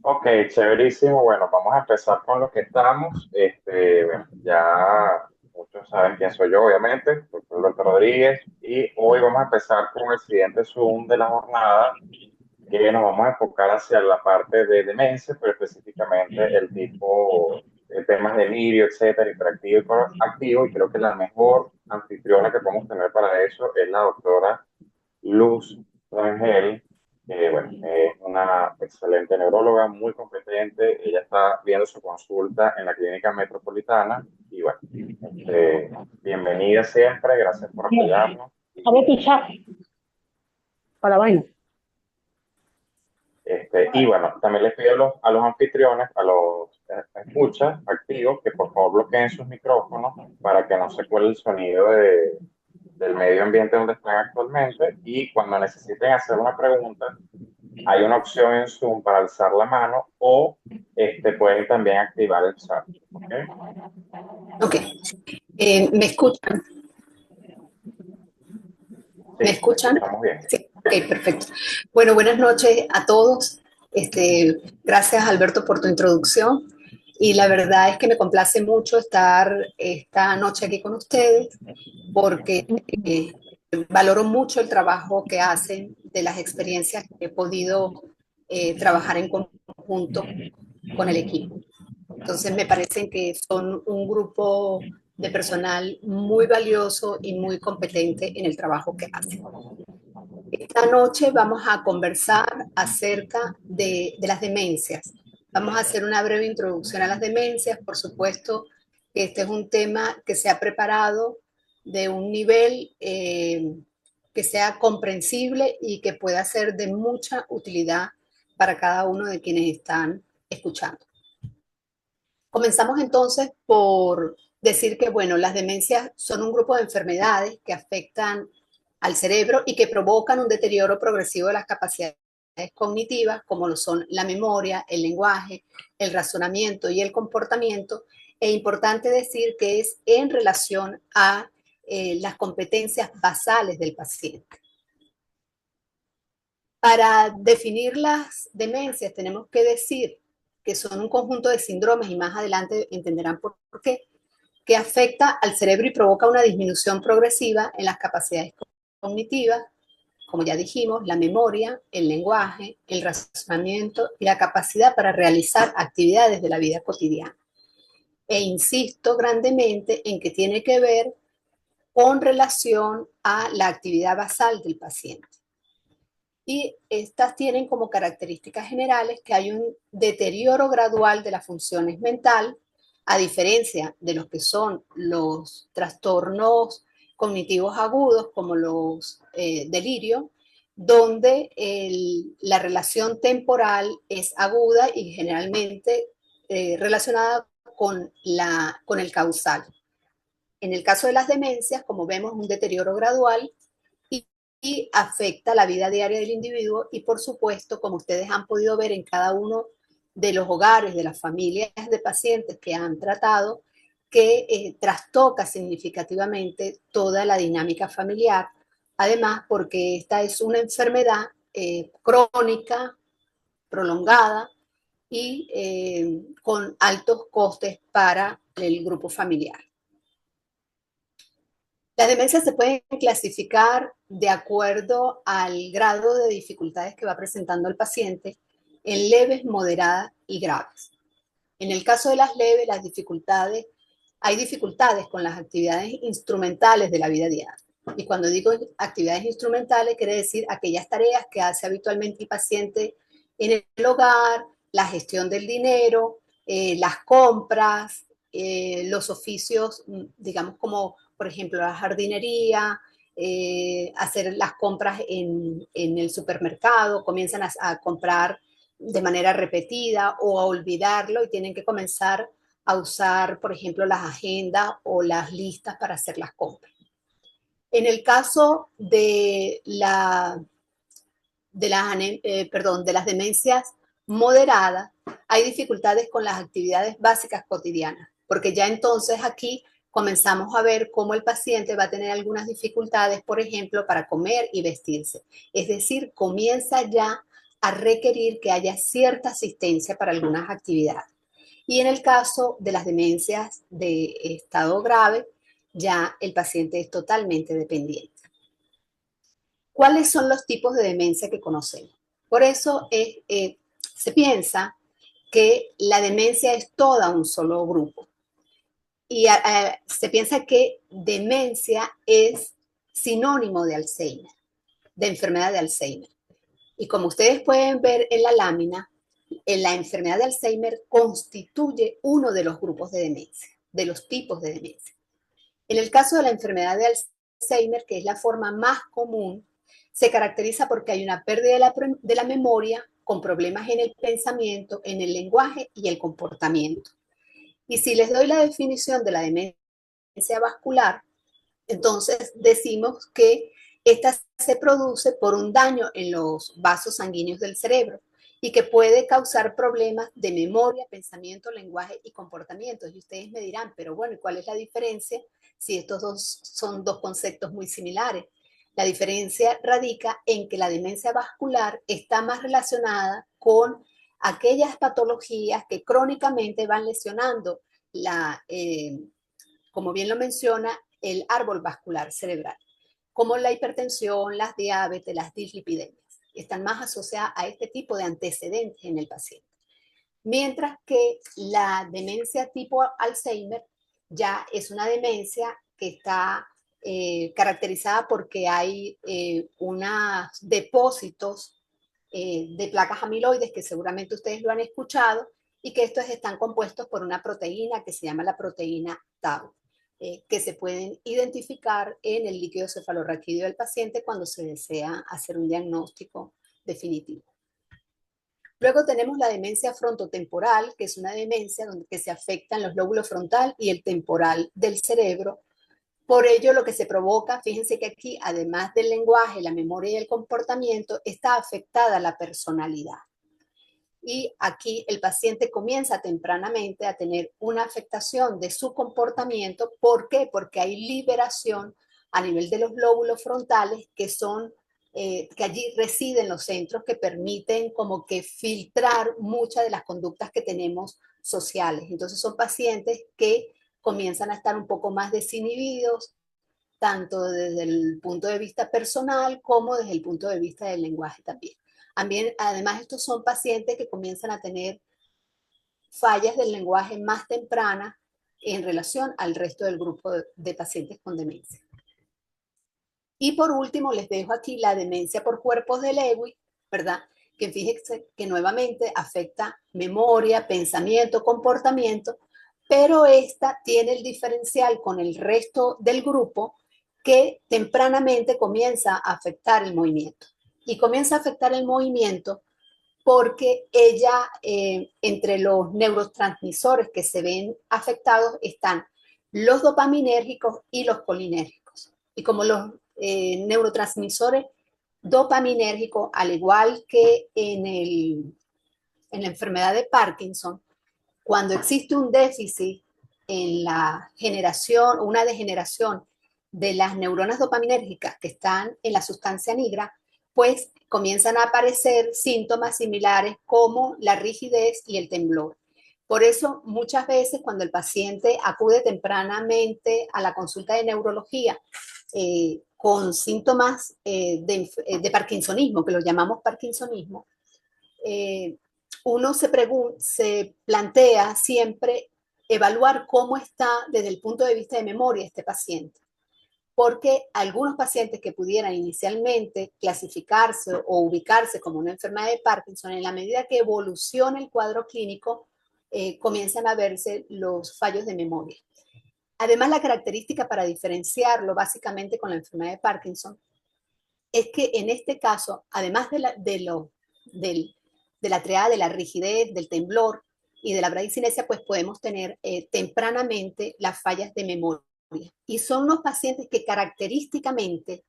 Ok, chéverísimo. Bueno, vamos a empezar con lo que estamos. Bueno, ya muchos saben quién soy yo, obviamente, doctor Alberto Rodríguez, y hoy vamos a empezar con el siguiente Zoom de la jornada, que nos vamos a enfocar hacia la parte de demencia, pero específicamente el tipo de temas de delirio, etcétera, interactivo y activo, y creo que la mejor anfitriona que podemos tener para eso es la doctora Luz Rangel, que bueno, es una excelente neuróloga, muy competente. Ella está viendo su consulta en la Clínica Metropolitana. Y bueno, bienvenida siempre, gracias por apoyarnos. Vamos a pichar para la vaina. Y bueno, también les pido a los anfitriones, a los escuchas activos, que por favor bloqueen sus micrófonos para que no se cuele el sonido del medio ambiente donde están actualmente. Y cuando necesiten hacer una pregunta, hay una opción en Zoom para alzar la mano o pueden también activar el chat. ¿Ok? Ok. ¿Me escuchan? ¿Me Sí, te escuchan? escuchamos bien. Sí, ok, perfecto. Bueno, buenas noches a todos. Gracias, Alberto, por tu introducción. Y la verdad es que me complace mucho estar esta noche aquí con ustedes porque valoro mucho el trabajo que hacen, de las experiencias que he podido trabajar en conjunto con el equipo. Entonces me parecen que son un grupo de personal muy valioso y muy competente en el trabajo que hacen. Esta noche vamos a conversar acerca de las demencias. Vamos a hacer una breve introducción a las demencias. Por supuesto, este es un tema que se ha preparado de un nivel que sea comprensible y que pueda ser de mucha utilidad para cada uno de quienes están escuchando. Comenzamos entonces por decir que, bueno, las demencias son un grupo de enfermedades que afectan al cerebro y que provocan un deterioro progresivo de las capacidades cognitivas, como lo son la memoria, el lenguaje, el razonamiento y el comportamiento. Es importante decir que es en relación a las competencias basales del paciente. Para definir las demencias tenemos que decir que son un conjunto de síndromes, y más adelante entenderán por qué, que afecta al cerebro y provoca una disminución progresiva en las capacidades cognitivas, como ya dijimos, la memoria, el lenguaje, el razonamiento y la capacidad para realizar actividades de la vida cotidiana. E insisto grandemente en que tiene que ver con relación a la actividad basal del paciente. Y estas tienen como características generales que hay un deterioro gradual de las funciones mental, a diferencia de los que son los trastornos cognitivos agudos, como los delirios, donde la relación temporal es aguda y generalmente relacionada con el causal. En el caso de las demencias, como vemos, un deterioro gradual y, y afecta la vida diaria del individuo y, por supuesto, como ustedes han podido ver en cada uno de los hogares, de las familias de pacientes que han tratado, que trastoca significativamente toda la dinámica familiar. Además, porque esta es una enfermedad crónica, prolongada y con altos costes para el grupo familiar. Las demencias se pueden clasificar de acuerdo al grado de dificultades que va presentando el paciente en leves, moderadas y graves. En el caso de las leves, hay dificultades con las actividades instrumentales de la vida diaria. Y cuando digo actividades instrumentales, quiere decir aquellas tareas que hace habitualmente el paciente en el hogar, la gestión del dinero, las compras, los oficios, digamos como por ejemplo la jardinería, hacer las compras en el supermercado, comienzan a comprar de manera repetida o a olvidarlo y tienen que comenzar a usar, por ejemplo, las agendas o las listas para hacer las compras. En el caso de las demencias moderadas, hay dificultades con las actividades básicas cotidianas, porque ya entonces aquí comenzamos a ver cómo el paciente va a tener algunas dificultades, por ejemplo, para comer y vestirse. Es decir, comienza ya a requerir que haya cierta asistencia para algunas actividades. Y en el caso de las demencias de estado grave, ya el paciente es totalmente dependiente. ¿Cuáles son los tipos de demencia que conocemos? Por eso se piensa que la demencia es toda un solo grupo. Y se piensa que demencia es sinónimo de Alzheimer, de enfermedad de Alzheimer. Y como ustedes pueden ver en la lámina, en la enfermedad de Alzheimer constituye uno de los grupos de demencia, de los tipos de demencia. En el caso de la enfermedad de Alzheimer, que es la forma más común, se caracteriza porque hay una pérdida de la memoria con problemas en el pensamiento, en el lenguaje y el comportamiento. Y si les doy la definición de la demencia vascular, entonces decimos que esta se produce por un daño en los vasos sanguíneos del cerebro y que puede causar problemas de memoria, pensamiento, lenguaje y comportamiento. Y ustedes me dirán, pero bueno, ¿cuál es la diferencia si estos dos son dos conceptos muy similares? La diferencia radica en que la demencia vascular está más relacionada con aquellas patologías que crónicamente van lesionando como bien lo menciona, el árbol vascular cerebral, como la hipertensión, las diabetes, las dislipidemias. Están más asociadas a este tipo de antecedentes en el paciente. Mientras que la demencia tipo Alzheimer ya es una demencia que está caracterizada porque hay unos depósitos de placas amiloides que seguramente ustedes lo han escuchado y que estos están compuestos por una proteína que se llama la proteína tau, que se pueden identificar en el líquido cefalorraquídeo del paciente cuando se desea hacer un diagnóstico definitivo. Luego tenemos la demencia frontotemporal, que es una demencia donde se afectan los lóbulos frontal y el temporal del cerebro. Por ello, lo que se provoca, fíjense que aquí, además del lenguaje, la memoria y el comportamiento, está afectada la personalidad. Y aquí el paciente comienza tempranamente a tener una afectación de su comportamiento. ¿Por qué? Porque hay liberación a nivel de los lóbulos frontales que allí residen los centros que permiten como que filtrar muchas de las conductas que tenemos sociales. Entonces son pacientes que comienzan a estar un poco más desinhibidos, tanto desde el punto de vista personal como desde el punto de vista del lenguaje también. Además, estos son pacientes que comienzan a tener fallas del lenguaje más tempranas en relación al resto del grupo de pacientes con demencia. Y por último, les dejo aquí la demencia por cuerpos de Lewy, ¿verdad? Que fíjense que nuevamente afecta memoria, pensamiento, comportamiento, pero esta tiene el diferencial con el resto del grupo que tempranamente comienza a afectar el movimiento. Y comienza a afectar el movimiento porque ella, entre los neurotransmisores que se ven afectados están los dopaminérgicos y los colinérgicos. Y como los neurotransmisores dopaminérgicos, al igual que en la enfermedad de Parkinson, cuando existe un déficit en la generación o una degeneración de las neuronas dopaminérgicas que están en la sustancia negra, pues comienzan a aparecer síntomas similares como la rigidez y el temblor. Por eso, muchas veces cuando el paciente acude tempranamente a la consulta de neurología con síntomas de parkinsonismo, que lo llamamos parkinsonismo, uno se plantea siempre evaluar cómo está desde el punto de vista de memoria este paciente. Porque algunos pacientes que pudieran inicialmente clasificarse o ubicarse como una enfermedad de Parkinson, en la medida que evoluciona el cuadro clínico, comienzan a verse los fallos de memoria. Además, la característica para diferenciarlo básicamente con la enfermedad de Parkinson es que en este caso, además de la triada de la rigidez, del temblor y de la bradicinesia, pues podemos tener tempranamente las fallas de memoria. Y son los pacientes que característicamente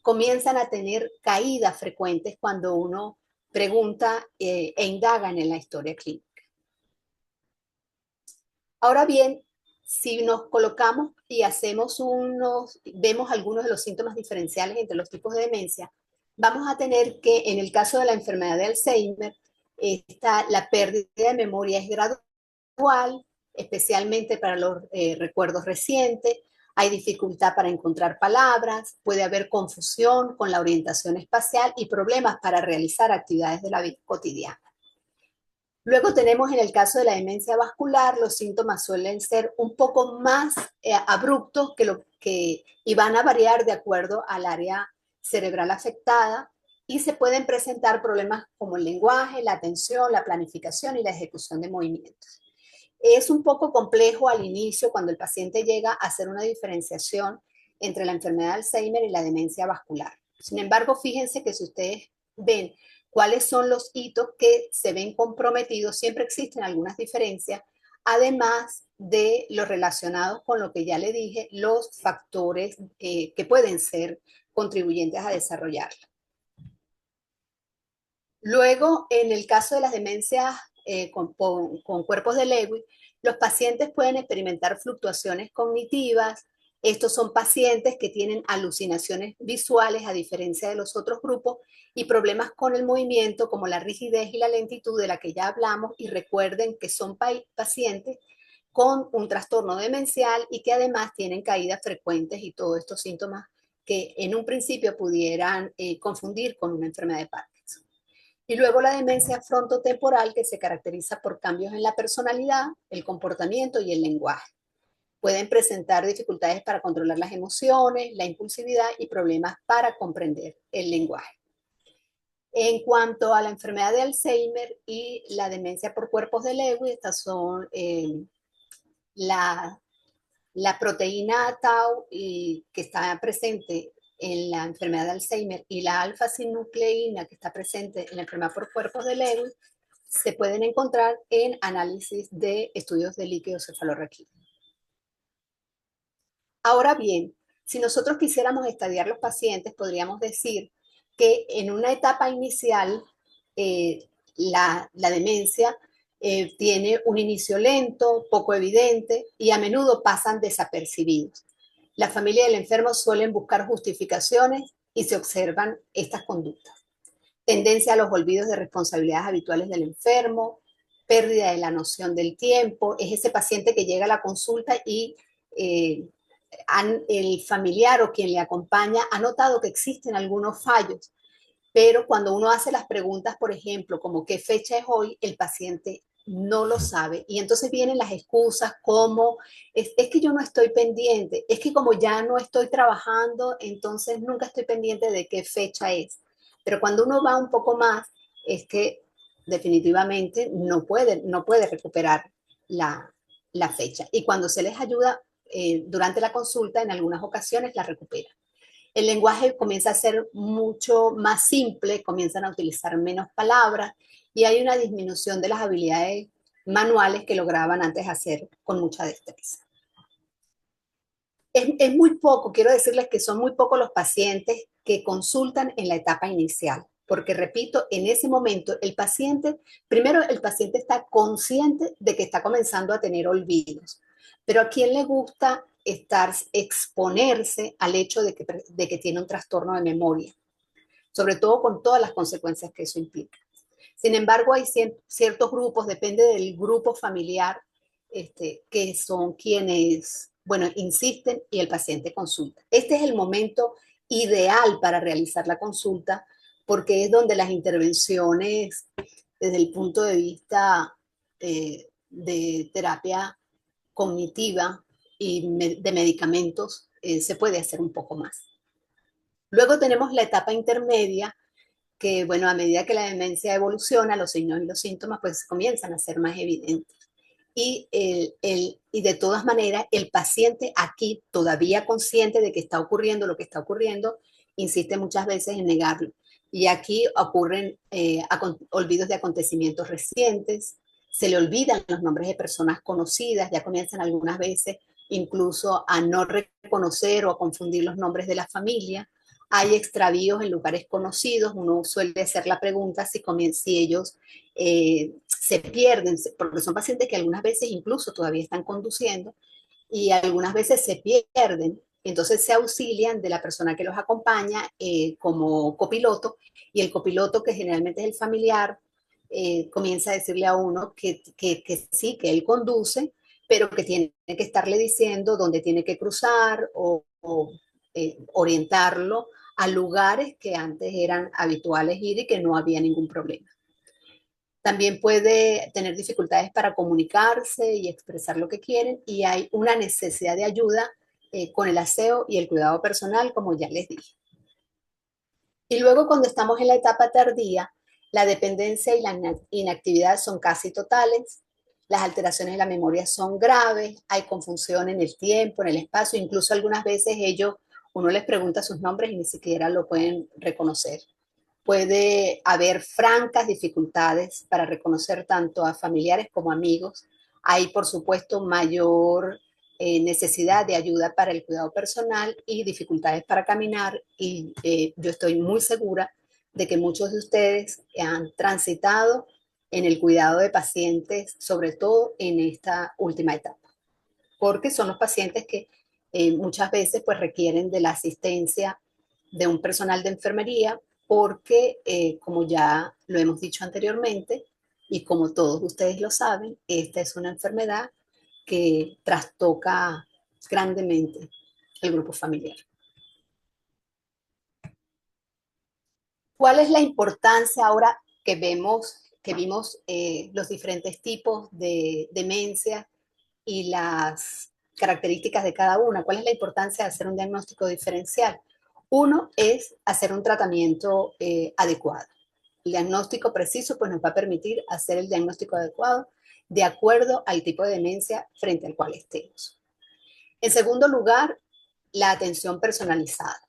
comienzan a tener caídas frecuentes cuando uno pregunta e indaga en la historia clínica. Ahora bien, si nos colocamos y vemos algunos de los síntomas diferenciales entre los tipos de demencia, vamos a tener que, en el caso de la enfermedad de Alzheimer, la pérdida de memoria es gradual, especialmente para los recuerdos recientes. Hay dificultad para encontrar palabras, puede haber confusión con la orientación espacial y problemas para realizar actividades de la vida cotidiana. Luego tenemos en el caso de la demencia vascular, los síntomas suelen ser un poco más abruptos y van a variar de acuerdo al área cerebral afectada y se pueden presentar problemas como el lenguaje, la atención, la planificación y la ejecución de movimientos. Es un poco complejo al inicio cuando el paciente llega a hacer una diferenciación entre la enfermedad de Alzheimer y la demencia vascular. Sin embargo, fíjense que si ustedes ven cuáles son los hitos que se ven comprometidos, siempre existen algunas diferencias, además de los relacionados con lo que ya le dije, los factores que pueden ser contribuyentes a desarrollarla. Luego, en el caso de las demencias con cuerpos de Lewy, los pacientes pueden experimentar fluctuaciones cognitivas. Estos son pacientes que tienen alucinaciones visuales a diferencia de los otros grupos y problemas con el movimiento como la rigidez y la lentitud de la que ya hablamos, y recuerden que son pacientes con un trastorno demencial y que además tienen caídas frecuentes y todos estos síntomas que en un principio pudieran confundir con una enfermedad de Parkinson. Y luego la demencia frontotemporal, que se caracteriza por cambios en la personalidad, el comportamiento y el lenguaje. Pueden presentar dificultades para controlar las emociones, la impulsividad y problemas para comprender el lenguaje. En cuanto a la enfermedad de Alzheimer y la demencia por cuerpos de Lewy, estas son la proteína tau que está presente en la enfermedad de Alzheimer y la alfa-sinucleína que está presente en la enfermedad por cuerpos de Lewy se pueden encontrar en análisis de estudios de líquido cefalorraquídeo. Ahora bien, si nosotros quisiéramos estadiar los pacientes, podríamos decir que en una etapa inicial la demencia tiene un inicio lento, poco evidente y a menudo pasan desapercibidos. La familia del enfermo suelen buscar justificaciones y se observan estas conductas. Tendencia a los olvidos de responsabilidades habituales del enfermo, pérdida de la noción del tiempo. Es ese paciente que llega a la consulta y el familiar o quien le acompaña ha notado que existen algunos fallos, pero cuando uno hace las preguntas, por ejemplo, como qué fecha es hoy, el paciente no lo sabe. Y entonces vienen las excusas como, es que yo no estoy pendiente, es que como ya no estoy trabajando, entonces nunca estoy pendiente de qué fecha es. Pero cuando uno va un poco más, es que definitivamente no puede recuperar la fecha. Y cuando se les ayuda durante la consulta, en algunas ocasiones la recupera. El lenguaje comienza a ser mucho más simple, comienzan a utilizar menos palabras y hay una disminución de las habilidades manuales que lograban antes hacer con mucha destreza. Es muy poco, quiero decirles que son muy pocos los pacientes que consultan en la etapa inicial, porque repito, en ese momento primero el paciente está consciente de que está comenzando a tener olvidos, pero ¿a quién le gusta exponerse al hecho de que tiene un trastorno de memoria? Sobre todo con todas las consecuencias que eso implica. Sin embargo, hay ciertos grupos, depende del grupo familiar, que son quienes, bueno, insisten y el paciente consulta. Este es el momento ideal para realizar la consulta porque es donde las intervenciones desde el punto de vista de terapia cognitiva y de medicamentos se puede hacer un poco más. Luego tenemos la etapa intermedia, que bueno, a medida que la demencia evoluciona, los signos y los síntomas pues comienzan a ser más evidentes. Y de todas maneras, el paciente aquí, todavía consciente de que está ocurriendo lo que está ocurriendo, insiste muchas veces en negarlo. Y aquí ocurren olvidos de acontecimientos recientes, se le olvidan los nombres de personas conocidas, ya comienzan algunas veces incluso a no reconocer o a confundir los nombres de la familia. Hay extravíos en lugares conocidos, uno suele hacer la pregunta si ellos se pierden, porque son pacientes que algunas veces incluso todavía están conduciendo y algunas veces se pierden Entonces se auxilian de la persona que los acompaña como copiloto, y el copiloto, que generalmente es el familiar, comienza a decirle a uno que sí, que él conduce, pero que tiene que estarle diciendo dónde tiene que cruzar o orientarlo a lugares que antes eran habituales ir y que no había ningún problema. También puede tener dificultades para comunicarse y expresar lo que quieren, y hay una necesidad de ayuda con el aseo y el cuidado personal, como ya les dije. Y luego, cuando estamos en la etapa tardía, la dependencia y la inactividad son casi totales, las alteraciones de la memoria son graves, hay confusión en el tiempo, en el espacio, incluso algunas veces uno les pregunta sus nombres y ni siquiera lo pueden reconocer. Puede haber francas dificultades para reconocer tanto a familiares como amigos. Hay, por supuesto, mayor necesidad de ayuda para el cuidado personal y dificultades para caminar. Y yo estoy muy segura de que muchos de ustedes han transitado en el cuidado de pacientes, sobre todo en esta última etapa, porque son los pacientes que muchas veces pues requieren de la asistencia de un personal de enfermería, porque como ya lo hemos dicho anteriormente y como todos ustedes lo saben, esta es una enfermedad que trastoca grandemente el grupo familiar. ¿Cuál es la importancia ahora que vimos los diferentes tipos de demencia y las características de cada una? ¿Cuál es la importancia de hacer un diagnóstico diferencial? Uno es hacer un tratamiento adecuado. El diagnóstico preciso pues nos va a permitir hacer el diagnóstico adecuado de acuerdo al tipo de demencia frente al cual estemos. En segundo lugar, la atención personalizada,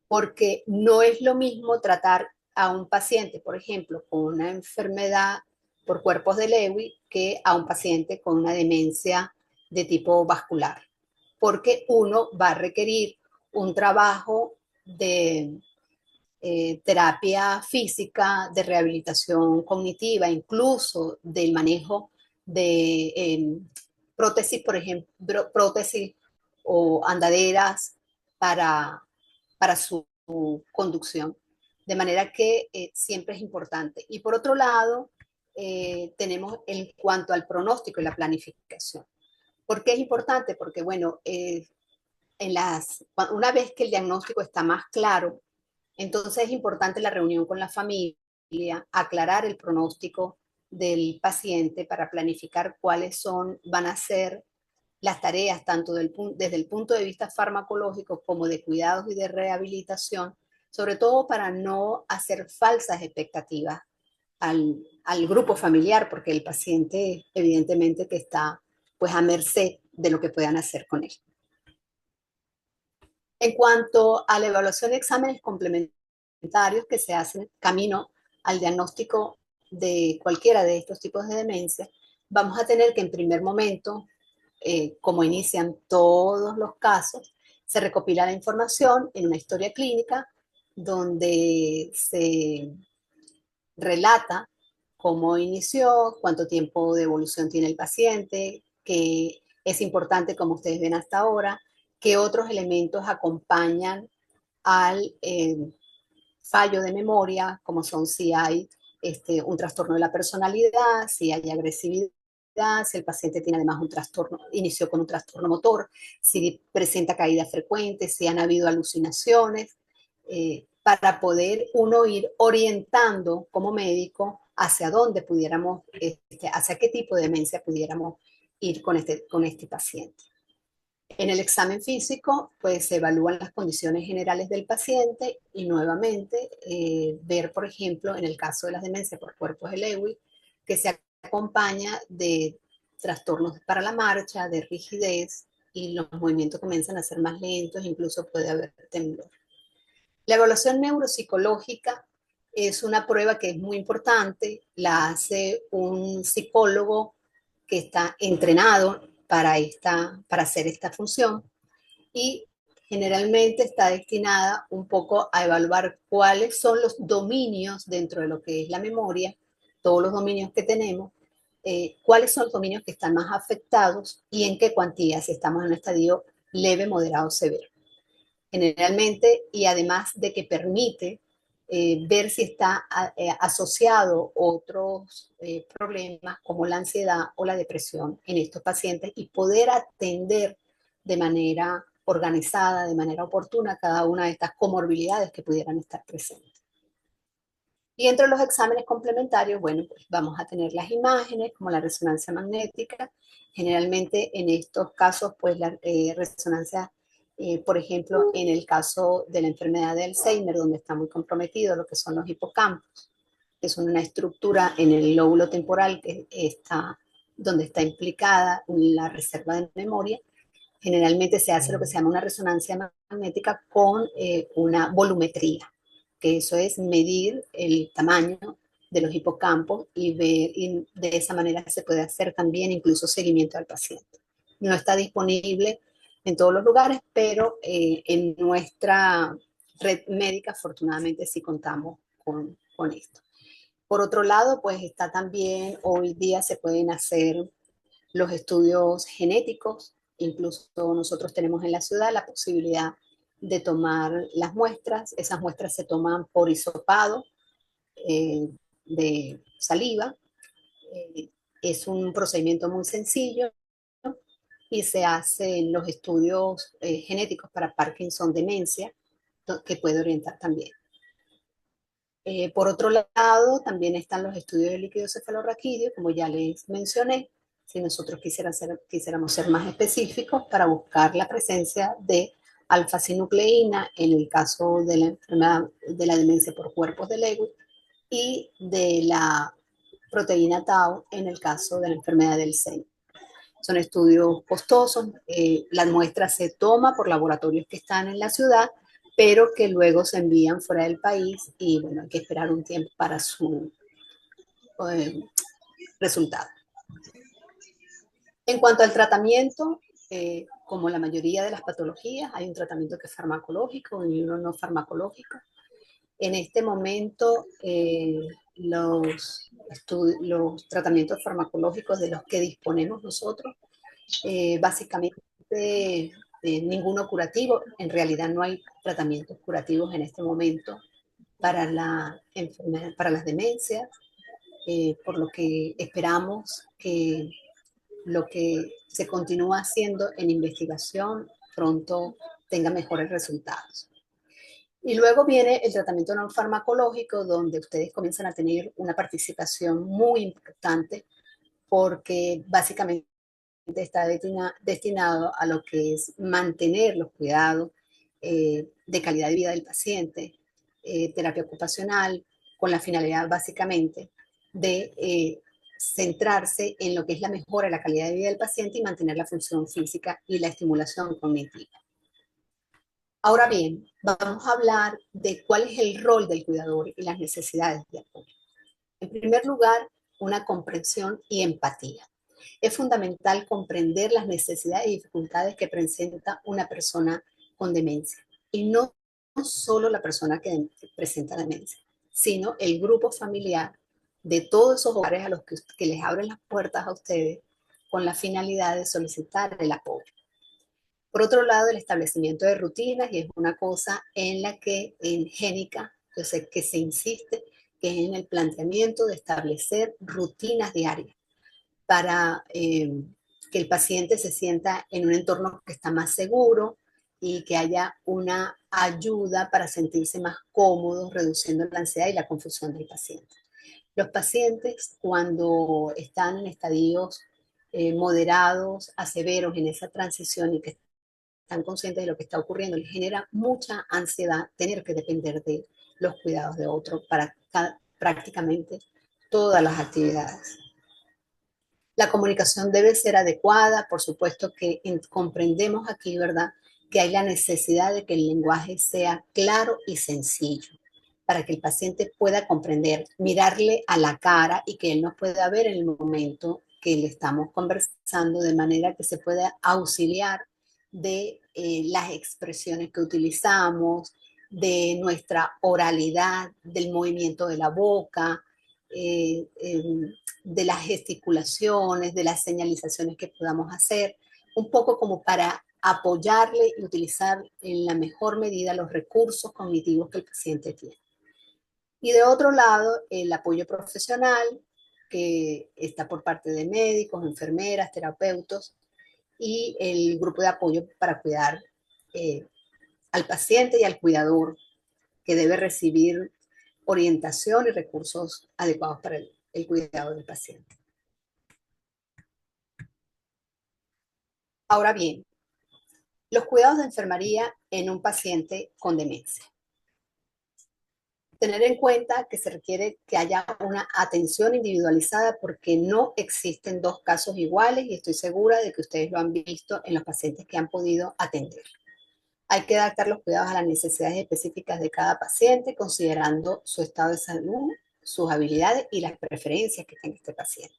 porque no es lo mismo tratar a un paciente, por ejemplo, con una enfermedad por cuerpos de Lewy, que a un paciente con una demencia de tipo vascular, porque uno va a requerir un trabajo de terapia física, de rehabilitación cognitiva, incluso del manejo de prótesis, por ejemplo, prótesis o andaderas para su conducción. De manera que siempre es importante. Y por otro lado, tenemos en cuanto al pronóstico y la planificación. ¿Por qué es importante? Porque, bueno, una vez que el diagnóstico está más claro, entonces es importante la reunión con la familia, aclarar el pronóstico del paciente para planificar van a ser las tareas, tanto desde el punto de vista farmacológico como de cuidados y de rehabilitación, sobre todo para no hacer falsas expectativas al grupo familiar, porque el paciente evidentemente que está pues a merced de lo que puedan hacer con él. En cuanto a la evaluación de exámenes complementarios que se hacen camino al diagnóstico de cualquiera de estos tipos de demencia, vamos a tener que en primer momento, como inician todos los casos, se recopila la información en una historia clínica donde se relata cómo inició, cuánto tiempo de evolución tiene el paciente, que es importante, como ustedes ven hasta ahora, qué otros elementos acompañan al fallo de memoria, como son si hay un trastorno de la personalidad, si hay agresividad, si el paciente tiene además un trastorno, inició con un trastorno motor, si presenta caídas frecuentes, si han habido alucinaciones, para poder uno ir orientando como médico hacia dónde pudiéramos, hacia qué tipo de demencia pudiéramos ir con este paciente. En el examen físico, pues se evalúan las condiciones generales del paciente y nuevamente ver, por ejemplo, en el caso de las demencias por cuerpos de Lewy, que se acompaña de trastornos para la marcha, de rigidez, y los movimientos comienzan a ser más lentos, incluso puede haber temblor. La evaluación neuropsicológica es una prueba que es muy importante, la hace un psicólogo que está entrenado para hacer esta función, y generalmente está destinada un poco a evaluar cuáles son los dominios dentro de lo que es la memoria, todos los dominios que tenemos, cuáles son los dominios que están más afectados y en qué cuantía, si estamos en un estadio leve, moderado, severo. generalmente, y además de que permite ver si está asociado otros problemas como la ansiedad o la depresión en estos pacientes y poder atender de manera organizada, de manera oportuna, cada una de estas comorbilidades que pudieran estar presentes. Y entre los exámenes complementarios, bueno, pues vamos a tener las imágenes como la resonancia magnética. Generalmente en estos casos, pues la resonancia, por ejemplo, en el caso de la enfermedad de Alzheimer, donde está muy comprometido lo que son los hipocampos, que son una estructura en el lóbulo temporal que está, donde está implicada la reserva de memoria. Generalmente se hace lo que se llama una resonancia magnética con una volumetría, que eso es medir el tamaño de los hipocampos y ver, y de esa manera se puede hacer también incluso seguimiento al paciente. No está disponible en todos los lugares, pero en nuestra red médica afortunadamente sí contamos con esto. Por otro lado, pues está también, hoy día se pueden hacer los estudios genéticos, incluso nosotros tenemos en la ciudad la posibilidad de tomar las muestras, esas muestras se toman por hisopado de saliva, eh, es un procedimiento muy sencillo y se hacen los estudios genéticos para Parkinson, demencia, que puede orientar también. Por otro lado, también están los estudios de líquido cefalorraquídeo, como ya les mencioné, si nosotros quisiéramos ser más específicos para buscar la presencia de alfa-sinucleína en el caso de la enfermedad de la demencia por cuerpos de Lewy y de la proteína tau en el caso de la enfermedad del Alzheimer. Son estudios costosos, la muestra se toma por laboratorios que están en la ciudad, pero que luego se envían fuera del país y bueno, hay que esperar un tiempo para su eh, resultado. En cuanto al tratamiento, como la mayoría de las patologías, hay un tratamiento que es farmacológico y uno no farmacológico. En este momento, los tratamientos farmacológicos de los que disponemos nosotros, básicamente ninguno curativo. En realidad no hay tratamientos curativos en este momento para para las demencias, por lo que esperamos que lo que se continúa haciendo en investigación pronto tenga mejores resultados. Y luego viene el tratamiento no farmacológico, donde ustedes comienzan a tener una participación muy importante, porque básicamente está destinado a lo que es mantener los cuidados de calidad de vida del paciente, terapia ocupacional, con la finalidad básicamente de centrarse en lo que es la mejora de la calidad de vida del paciente y mantener la función física y la estimulación cognitiva. Ahora bien, vamos a hablar de cuál es el rol del cuidador y las necesidades de apoyo. En primer lugar, una comprensión y empatía. Es fundamental comprender las necesidades y dificultades que presenta una persona con demencia. Y no solo la persona que presenta demencia, sino el grupo familiar de todos esos hogares a los que les abren las puertas a ustedes con la finalidad de solicitar el apoyo. Por otro lado, el establecimiento de rutinas, y es una cosa en la que en Génica, yo sé que se insiste, que es en el planteamiento de establecer rutinas diarias para que el paciente se sienta en un entorno que está más seguro y que haya una ayuda para sentirse más cómodo, reduciendo la ansiedad y la confusión del paciente. Los pacientes, cuando están en estadios moderados a severos en esa transición y que están conscientes de lo que está ocurriendo, les genera mucha ansiedad tener que depender de los cuidados de otro para prácticamente todas las actividades. La comunicación debe ser adecuada, por supuesto que comprendemos aquí, ¿verdad?, que hay la necesidad de que el lenguaje sea claro y sencillo para que el paciente pueda comprender, mirarle a la cara y que él nos pueda ver en el momento que le estamos conversando, de manera que se pueda auxiliar de las expresiones que utilizamos, de nuestra oralidad, del movimiento de la boca, de las gesticulaciones, de las señalizaciones que podamos hacer, un poco como para apoyarle y utilizar en la mejor medida los recursos cognitivos que el paciente tiene. Y de otro lado, el apoyo profesional, que está por parte de médicos, enfermeras, terapeutas, y el grupo de apoyo para cuidar al paciente y al cuidador, que debe recibir orientación y recursos adecuados para el cuidado del paciente. Ahora bien, los cuidados de enfermería en un paciente con demencia. Tener en cuenta que se requiere que haya una atención individualizada porque no existen dos casos iguales y estoy segura de que ustedes lo han visto en los pacientes que han podido atender. Hay que adaptar los cuidados a las necesidades específicas de cada paciente, considerando su estado de salud, sus habilidades y las preferencias que tenga este paciente.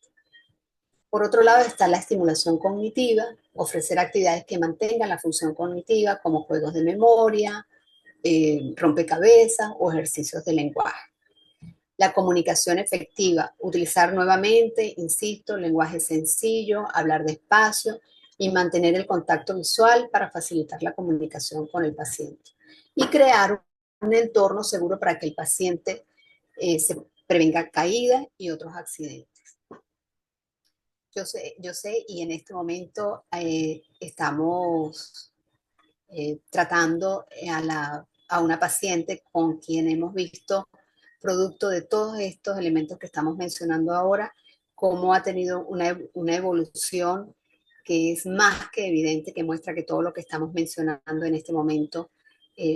Por otro lado está la estimulación cognitiva, ofrecer actividades que mantengan la función cognitiva como juegos de memoria, rompecabezas o ejercicios de lenguaje. La comunicación efectiva, utilizar nuevamente, insisto, lenguaje sencillo, hablar despacio y mantener el contacto visual para facilitar la comunicación con el paciente. Y crear un entorno seguro para que el paciente se prevenga caídas y otros accidentes. Yo sé, y en este momento estamos tratando a una paciente con quien hemos visto, producto de todos estos elementos que estamos mencionando ahora, cómo ha tenido una evolución que es más que evidente, que muestra que todo lo que estamos mencionando en este momento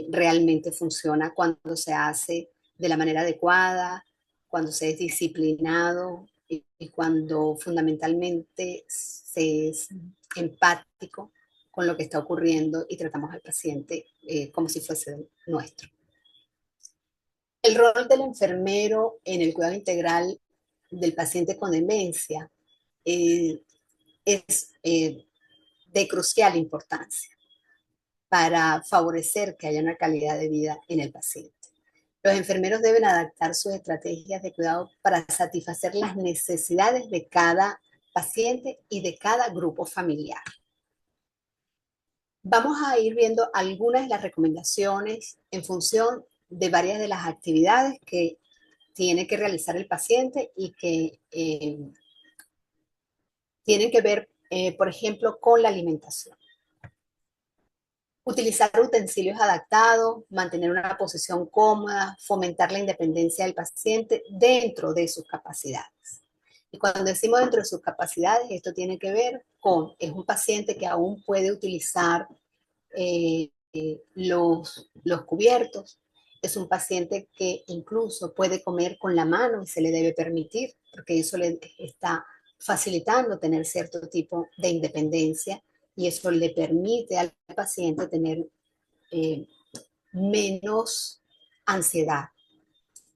realmente funciona cuando se hace de la manera adecuada, cuando se es disciplinado y cuando fundamentalmente se es empático con lo que está ocurriendo y tratamos al paciente como si fuese nuestro. El rol del enfermero en el cuidado integral del paciente con demencia es de crucial importancia para favorecer que haya una calidad de vida en el paciente. Los enfermeros deben adaptar sus estrategias de cuidado para satisfacer las necesidades de cada paciente y de cada grupo familiar. Vamos a ir viendo algunas de las recomendaciones en función de varias de las actividades que tiene que realizar el paciente y que tienen que ver, por ejemplo, con la alimentación. Utilizar utensilios adaptados, mantener una posición cómoda, fomentar la independencia del paciente dentro de sus capacidades. Y cuando decimos dentro de sus capacidades, esto tiene que ver con, es un paciente que aún puede utilizar los cubiertos, es un paciente que incluso puede comer con la mano y se le debe permitir, porque eso le está facilitando tener cierto tipo de independencia y eso le permite al paciente tener menos ansiedad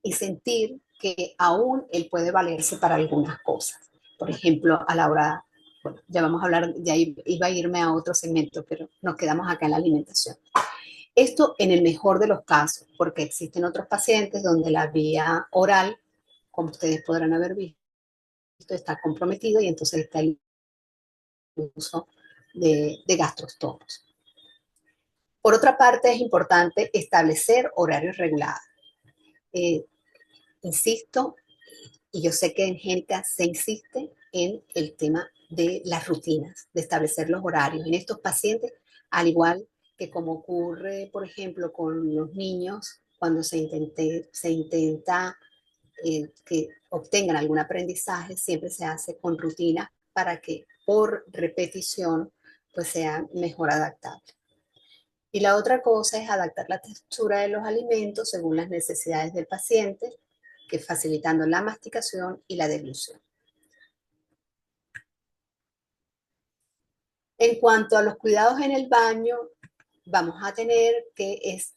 y sentir que aún él puede valerse para algunas cosas. Por ejemplo, a la hora, bueno, ya vamos a hablar, ya iba a irme a otro segmento, pero nos quedamos acá en la alimentación. Esto en el mejor de los casos, porque existen otros pacientes donde la vía oral, como ustedes podrán haber visto, está comprometido y entonces está el uso de gastrostomos. Por otra parte, es importante establecer horarios regulados. Insisto, y yo sé que en Génica se insiste en el tema de las rutinas, de establecer los horarios. En estos pacientes, al igual que como ocurre, por ejemplo, con los niños, cuando se intenta que obtengan algún aprendizaje, siempre se hace con rutina para que por repetición pues sea mejor adaptable. Y la otra cosa es adaptar la textura de los alimentos según las necesidades del paciente, que facilitando la masticación y la deglución. En cuanto a los cuidados en el baño, vamos a tener que es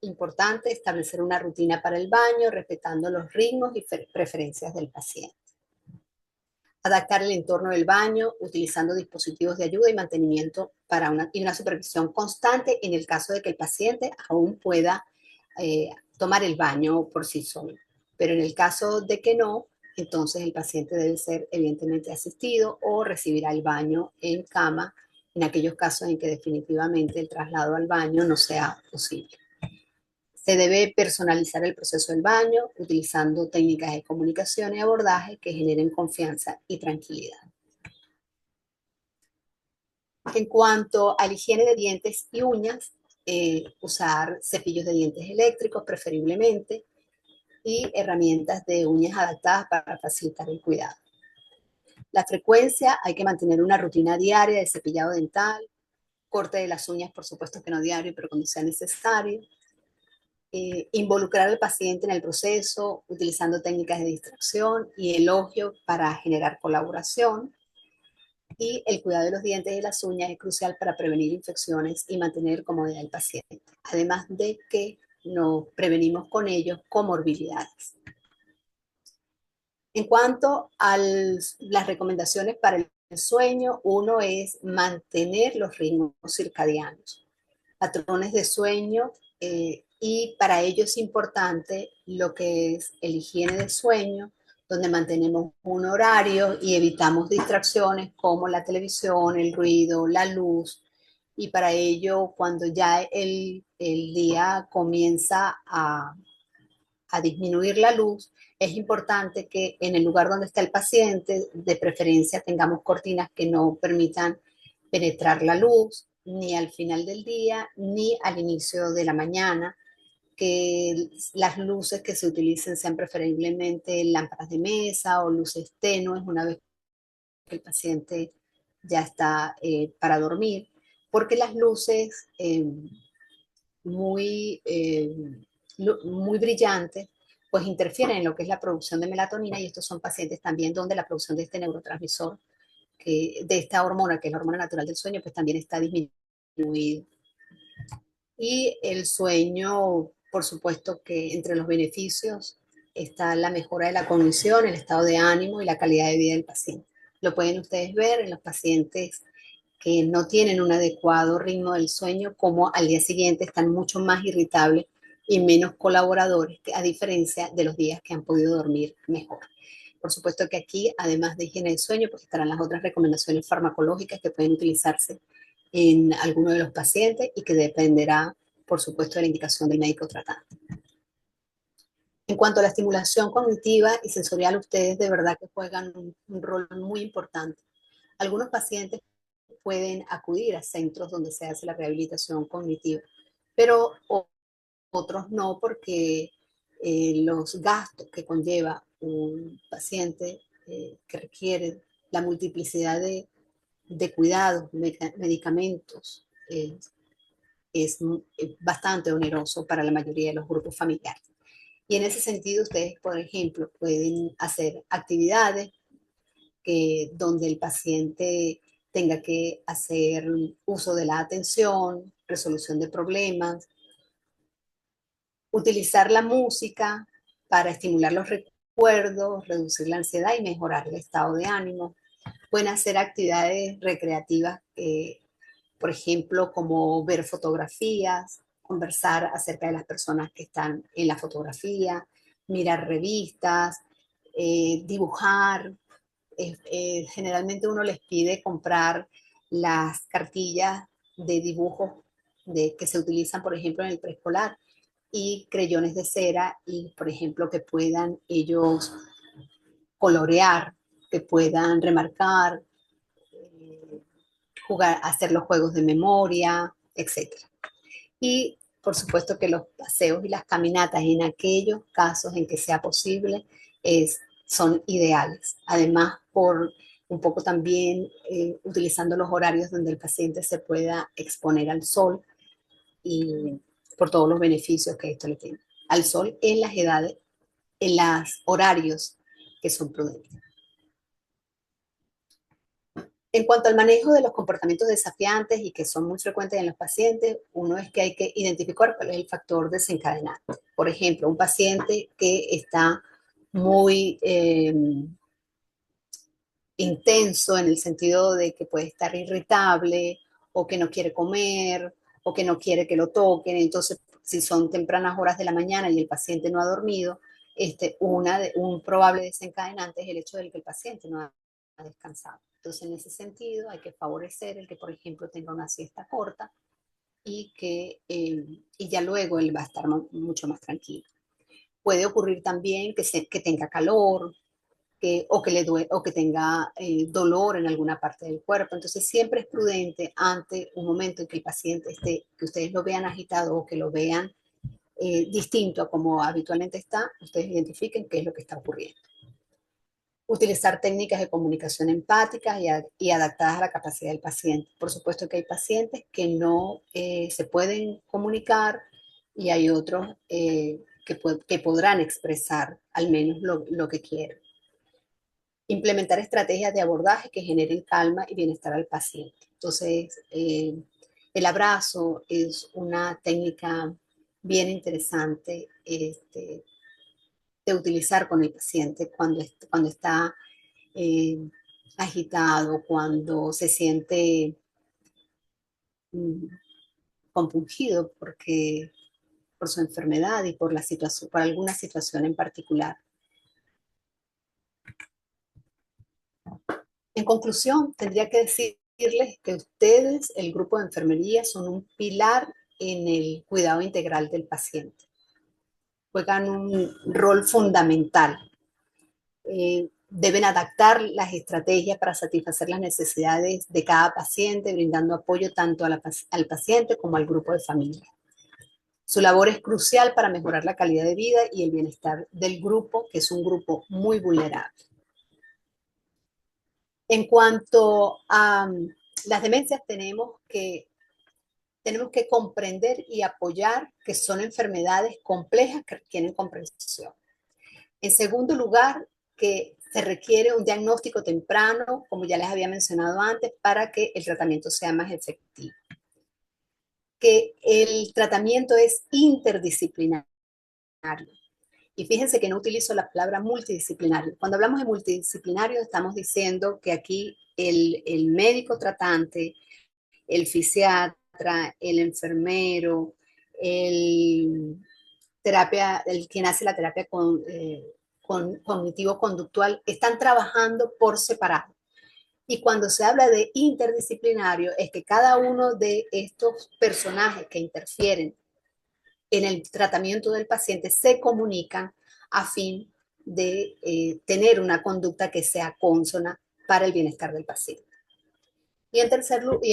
importante establecer una rutina para el baño, respetando los ritmos y preferencias del paciente. Adaptar el entorno del baño, utilizando dispositivos de ayuda y mantenimiento para una supervisión constante en el caso de que el paciente aún pueda tomar el baño por sí solo. Pero en el caso de que no, entonces el paciente debe ser evidentemente asistido o recibirá el baño en cama en aquellos casos en que definitivamente el traslado al baño no sea posible. Se debe personalizar el proceso del baño utilizando técnicas de comunicación y abordaje que generen confianza y tranquilidad. En cuanto a la higiene de dientes y uñas, usar cepillos de dientes eléctricos preferiblemente y herramientas de uñas adaptadas para facilitar el cuidado. La frecuencia, hay que mantener una rutina diaria de cepillado dental, corte de las uñas, por supuesto que no diario, pero cuando sea necesario. Involucrar al paciente en el proceso, utilizando técnicas de distracción y elogio para generar colaboración. Y el cuidado de los dientes y las uñas es crucial para prevenir infecciones y mantener comodidad del paciente, además de que nos prevenimos con ellos comorbilidades. En cuanto a las recomendaciones para el sueño, uno es mantener los ritmos circadianos, patrones de sueño, y para ello es importante lo que es el higiene de sueño, donde mantenemos un horario y evitamos distracciones como la televisión, el ruido, la luz. Y para ello, cuando ya el día comienza a disminuir la luz, es importante que en el lugar donde está el paciente, de preferencia tengamos cortinas que no permitan penetrar la luz, ni al final del día, ni al inicio de la mañana, que las luces que se utilicen sean preferiblemente lámparas de mesa o luces tenues una vez que el paciente ya está para dormir, porque las luces muy, muy brillantes pues interfieren en lo que es la producción de melatonina, y estos son pacientes también donde la producción de este neurotransmisor, de esta hormona, que es la hormona natural del sueño, pues también está disminuida. Y el sueño, por supuesto que entre los beneficios está la mejora de la cognición, el estado de ánimo y la calidad de vida del paciente. Lo pueden ustedes ver en los pacientes que no tienen un adecuado ritmo del sueño, como al día siguiente están mucho más irritables y menos colaboradores, a diferencia de los días que han podido dormir mejor. Por supuesto que aquí, además de higiene del sueño, pues estarán las otras recomendaciones farmacológicas que pueden utilizarse en alguno de los pacientes y que dependerá, por supuesto, de la indicación del médico tratante. En cuanto a la estimulación cognitiva y sensorial, ustedes de verdad que juegan un rol muy importante. Algunos pacientes pueden acudir a centros donde se hace la rehabilitación cognitiva, pero otros no, porque los gastos que conlleva un paciente que requiere la multiplicidad de cuidados, medicamentos, es bastante oneroso para la mayoría de los grupos familiares. Y en ese sentido, ustedes, por ejemplo, pueden hacer actividades donde el paciente tenga que hacer uso de la atención, resolución de problemas, utilizar la música para estimular los recuerdos, reducir la ansiedad y mejorar el estado de ánimo. Pueden hacer actividades recreativas, por ejemplo, como ver fotografías, conversar acerca de las personas que están en la fotografía, mirar revistas, dibujar. Generalmente uno les pide comprar las cartillas de dibujos que se utilizan, por ejemplo, en el preescolar, y creyones de cera, y por ejemplo que puedan ellos colorear, que puedan remarcar, jugar, hacer los juegos de memoria, etcétera. Y por supuesto que los paseos y las caminatas en aquellos casos en que sea posible son ideales. Además, por un poco también utilizando los horarios donde el paciente se pueda exponer al sol, y por todos los beneficios que esto le tiene. Al sol en las edades, en los horarios que son prudentes. En cuanto al manejo de los comportamientos desafiantes y que son muy frecuentes en los pacientes, uno es que hay que identificar cuál es el factor desencadenante. Por ejemplo, un paciente que está muy intenso en el sentido de que puede estar irritable, o que no quiere comer, o que no quiere que lo toquen. Entonces, si son tempranas horas de la mañana y el paciente no ha dormido, un probable desencadenante es el hecho de que el paciente no ha descansado. Entonces, en ese sentido, hay que favorecer el que, por ejemplo, tenga una siesta corta y ya luego él va a estar mucho más tranquilo. Puede ocurrir también que tenga calor, o que tenga dolor en alguna parte del cuerpo. Entonces siempre es prudente ante un momento en que el paciente esté, que ustedes lo vean agitado o que lo vean distinto a como habitualmente está, ustedes identifiquen qué es lo que está ocurriendo. Utilizar técnicas de comunicación empáticas y adaptadas a la capacidad del paciente. Por supuesto que hay pacientes que no se pueden comunicar y hay otros que podrán expresar al menos lo que quieren. Implementar estrategias de abordaje que generen calma y bienestar al paciente. Entonces, el abrazo es una técnica bien interesante de utilizar con el paciente cuando está eh, agitado, cuando se siente mm, compungido por su enfermedad y por, por alguna situación en particular. En conclusión, tendría que decirles que ustedes, el grupo de enfermería, son un pilar en el cuidado integral del paciente. Juegan un rol fundamental. Deben adaptar las estrategias para satisfacer las necesidades de cada paciente, brindando apoyo tanto al paciente como al grupo de familia. Su labor es crucial para mejorar la calidad de vida y el bienestar del grupo, que es un grupo muy vulnerable. En cuanto a las demencias, tenemos que comprender y apoyar que son enfermedades complejas que requieren comprensión. En segundo lugar, que se requiere un diagnóstico temprano, como ya les había mencionado antes, para que el tratamiento sea más efectivo. Que el tratamiento es interdisciplinario. Y fíjense que no utilizo la palabra multidisciplinario. Cuando hablamos de multidisciplinario, estamos diciendo que aquí el médico tratante, el fisiatra, el enfermero, quien hace la terapia cognitivo-conductual, están trabajando por separado. Y cuando se habla de interdisciplinario, es que cada uno de estos personajes que interfieren en el tratamiento del paciente se comunican a fin de tener una conducta que sea consona para el bienestar del paciente. Y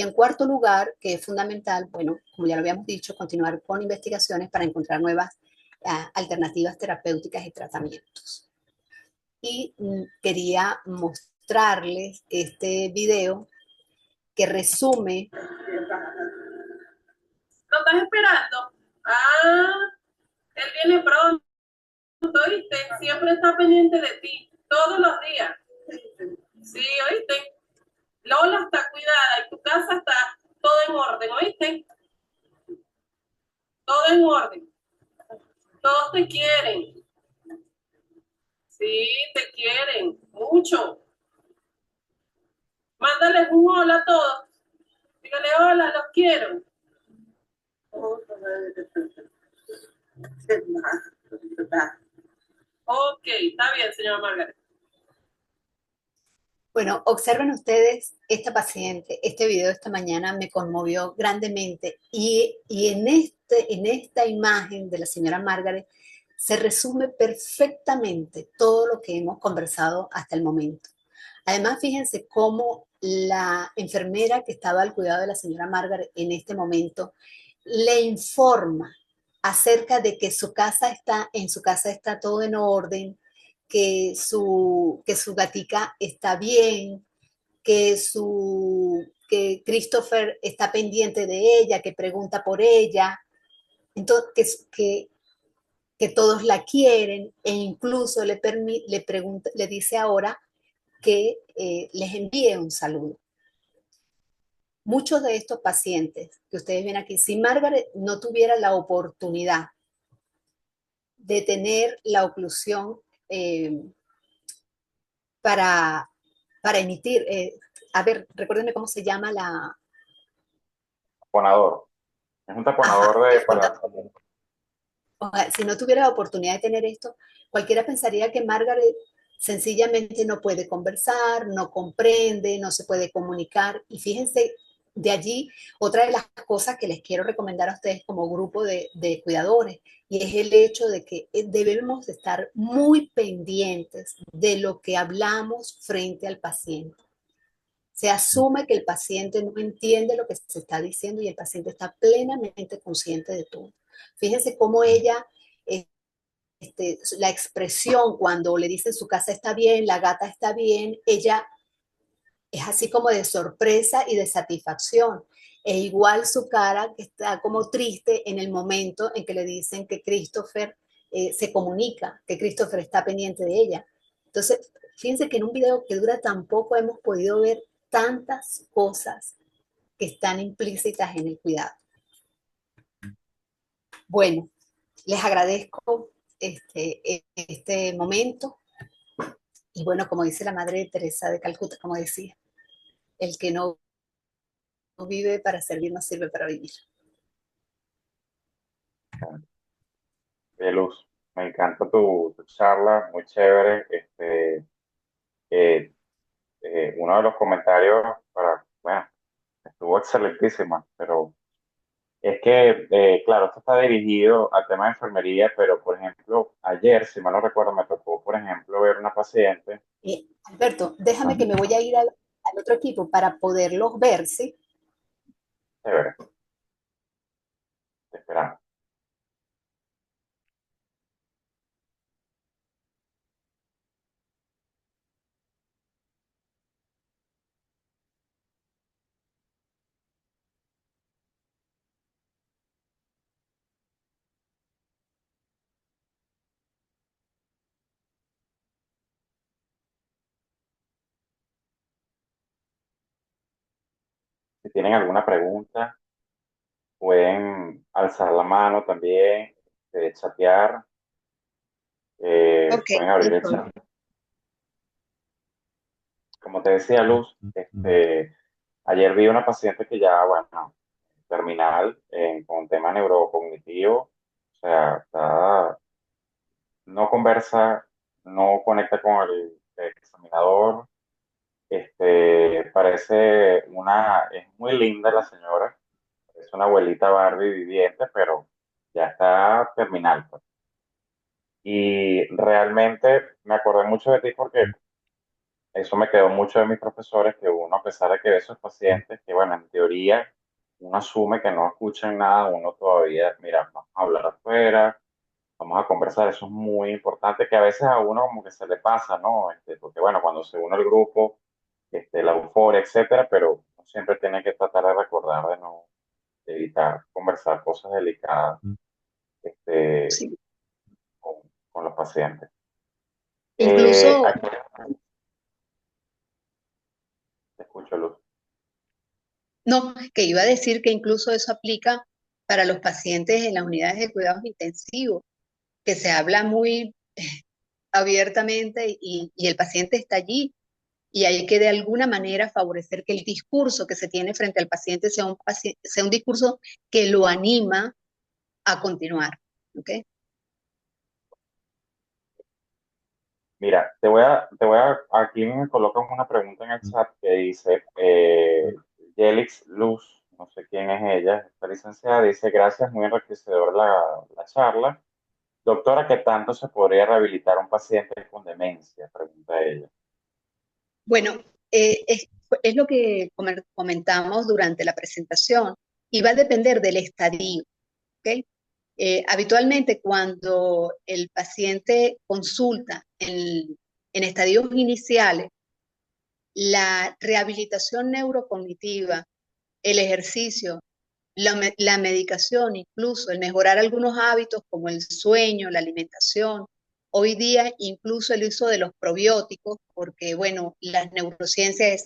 en cuarto lugar, que es fundamental, bueno, como ya lo habíamos dicho, continuar con investigaciones para encontrar nuevas alternativas terapéuticas y tratamientos. Y quería mostrarles este video que resume. ¿Lo estás esperando? Ah, él viene pronto, ¿oíste? Siempre está pendiente de ti, todos los días. Sí, ¿oíste? Lola está cuidada y tu casa está todo en orden, ¿oíste? Todo en orden. Todos te quieren. Sí, te quieren mucho. Mándales un hola a todos. Dígale hola, los quiero. Ok, está bien, señora Margaret. Bueno, observen ustedes esta paciente, este video de esta mañana me conmovió grandemente y en esta imagen de la señora Margaret se resume perfectamente todo lo que hemos conversado hasta el momento. Además, fíjense cómo la enfermera que estaba al cuidado de la señora Margaret en este momento le informa acerca de que en su casa está todo en orden, que su gatica está bien, que Christopher está pendiente de ella, que pregunta por ella, entonces que todos la quieren e incluso le dice ahora que les envíe un saludo. Muchos de estos pacientes que ustedes ven aquí, si Margaret no tuviera la oportunidad de tener la oclusión eh, para, para emitir, a ver, recuérdenme cómo se llama la... Taponador. Es un Ajá, taponador de para. o sea, si no tuviera la oportunidad de tener esto, cualquiera pensaría que Margaret sencillamente no puede conversar, no comprende, no se puede comunicar. Y fíjense, de allí, otra de las cosas que les quiero recomendar a ustedes como grupo de cuidadores, y es el hecho de que debemos estar muy pendientes de lo que hablamos frente al paciente. Se asume que el paciente no entiende lo que se está diciendo y el paciente está plenamente consciente de todo. Fíjense cómo ella, la expresión cuando le dicen su casa está bien, la gata está bien, ella es así como de sorpresa y de satisfacción. E igual su cara que está como triste en el momento en que le dicen que Christopher se comunica, que Christopher está pendiente de ella. Entonces, fíjense que en un video que dura tan poco hemos podido ver tantas cosas que están implícitas en el cuidado. Bueno, les agradezco este momento. Y bueno, como dice la Madre Teresa de Calcuta, como decía, el que no vive para servir no sirve para vivir. Luz, me encanta tu charla, muy chévere. Eh, Uno de los comentarios bueno, estuvo excelentísima, pero es que, claro, esto está dirigido al tema de enfermería, pero por ejemplo, ayer, si mal no recuerdo, me tocó, por ejemplo, ver una paciente. Alberto, déjame que me voy a ir al otro equipo para poderlos ver, ¿sí? Chévere, te esperamos. Si tienen alguna pregunta, pueden alzar la mano también, chatear, Ok, pueden abrir el entonces, chat. Como te decía, Luz, ayer vi una paciente que ya, bueno, terminal, con tema neurocognitivo, o sea, no conversa, no conecta con el examinador, es muy linda la señora, es una abuelita Barbie viviente, pero ya está terminal, pues. Y realmente me acordé mucho de ti porque eso me quedó mucho de mis profesores, que uno, a pesar de que ve esos pacientes, que bueno, en teoría uno asume que no escuchan nada, uno todavía, mira, vamos a hablar afuera, vamos a conversar, eso es muy importante, que a veces a uno como que se le pasa, ¿no? Porque bueno, cuando se une al grupo, la euforia, etcétera, pero uno siempre tiene que tratar de recordar de evitar conversar cosas delicadas, este, sí. con, con los pacientes. Incluso, Aquí, te escucho, Luz. no, que iba a decir que incluso eso aplica para los pacientes en las unidades de cuidados intensivos, que se habla muy abiertamente y el paciente está allí y hay que de alguna manera favorecer que el discurso que se tiene frente al paciente sea un discurso que lo anima a continuar. ¿Ok? Mira, aquí me colocan una pregunta en el chat que dice, Yelix Luz, no sé quién es ella, esta licenciada, dice, gracias, muy enriquecedor la charla. Doctora, ¿qué tanto se podría rehabilitar un paciente con demencia? Pregunta ella. Bueno, es lo que comentamos durante la presentación y va a depender del estadio. ¿Ok? Habitualmente cuando el paciente consulta en estadios iniciales, la rehabilitación neurocognitiva, el ejercicio, la medicación, incluso el mejorar algunos hábitos como el sueño, la alimentación, hoy día incluso el uso de los probióticos, porque bueno, las neurociencias,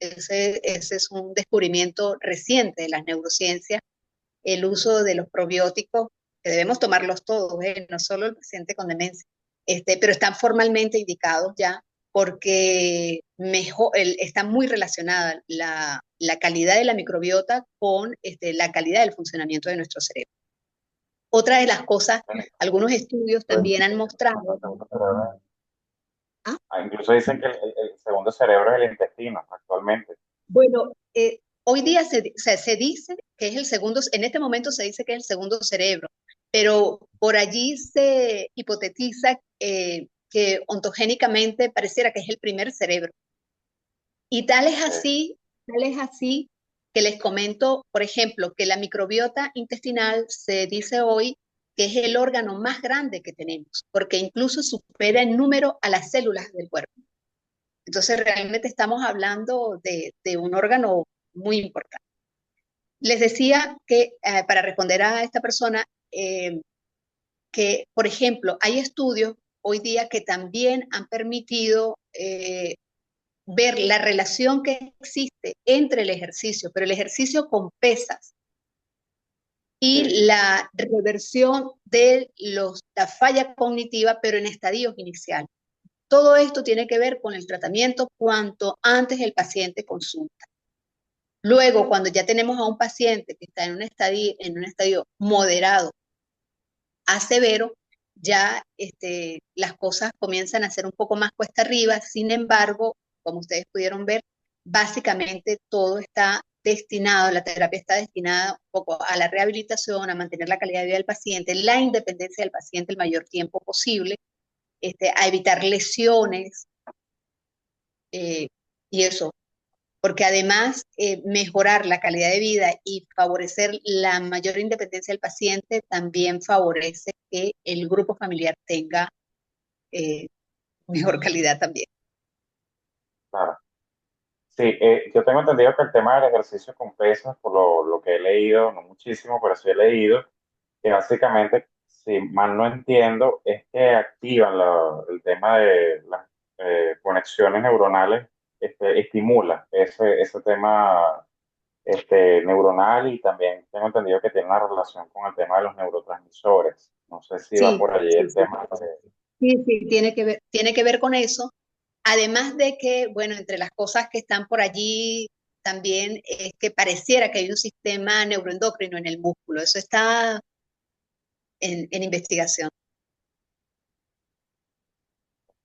ese es un descubrimiento reciente de las neurociencias, el uso de los probióticos, que debemos tomarlos todos, no solo el paciente con demencia, pero están formalmente indicados ya porque está muy relacionada la calidad de la microbiota con la calidad del funcionamiento de nuestro cerebro. Otra de las cosas, algunos estudios también han mostrado, Incluso dicen que el segundo cerebro es el intestino actualmente. Bueno, hoy día se dice que es el segundo, en este momento se dice que es el segundo cerebro, pero por allí se hipotetiza que ontogénicamente pareciera que es el primer cerebro. Y tal es así que les comento, por ejemplo, que la microbiota intestinal se dice hoy que es el órgano más grande que tenemos, porque incluso supera en número a las células del cuerpo. Entonces, realmente estamos hablando de un órgano muy importante. Les decía que, para responder a esta persona, que, por ejemplo, hay estudios hoy día que también han permitido ver la relación que existe entre el ejercicio, pero el ejercicio con pesas y Sí, la reversión de la falla cognitiva, pero en estadios iniciales. Todo esto tiene que ver con el tratamiento cuanto antes el paciente consulta. Luego, cuando ya tenemos a un paciente que está en un estadio moderado a severo, ya las cosas comienzan a ser un poco más cuesta arriba. Sin embargo, como ustedes pudieron ver, básicamente todo está destinado, la terapia está destinada un poco a la rehabilitación, a mantener la calidad de vida del paciente, la independencia del paciente el mayor tiempo posible, a evitar lesiones, y eso, porque además mejorar la calidad de vida y favorecer la mayor independencia del paciente también favorece que el grupo familiar tenga eh, mejor calidad también. claro. Sí, yo tengo entendido que el tema del ejercicio con pesas, por lo que he leído, no muchísimo, pero sí he leído, que básicamente, si mal no entiendo, es que activan el tema de las conexiones neuronales, estimula ese tema neuronal, y también tengo entendido que tiene una relación con el tema de los neurotransmisores. No sé si va Sí, por allí sí, el sí, tema de... sí, sí, tiene que ver con eso. Además de que, bueno, entre las cosas que están por allí también es que pareciera que hay un sistema neuroendocrino en el músculo. Eso está en investigación.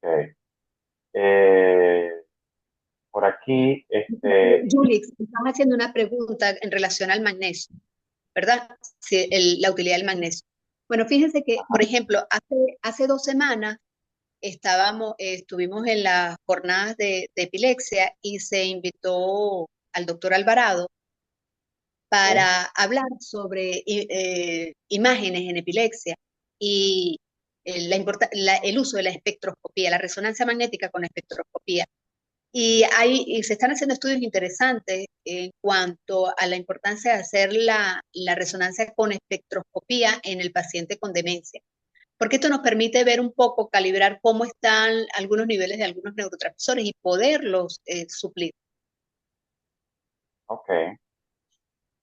Ok. Eh, por aquí, Julix, están haciendo una pregunta en relación al magnesio, ¿verdad? Sí, la utilidad del magnesio. Bueno, fíjense que, por ejemplo, hace 2 semanas estuvimos en las jornadas de epilepsia y se invitó al doctor Alvarado ¿sí? para hablar sobre imágenes en epilepsia y el uso de la espectroscopía, la resonancia magnética con espectroscopía. Y se están haciendo estudios interesantes en cuanto a la importancia de hacer la resonancia con espectroscopía en el paciente con demencia, porque esto nos permite ver un poco, calibrar cómo están algunos niveles de algunos neurotransmisores y poderlos suplir. Ok.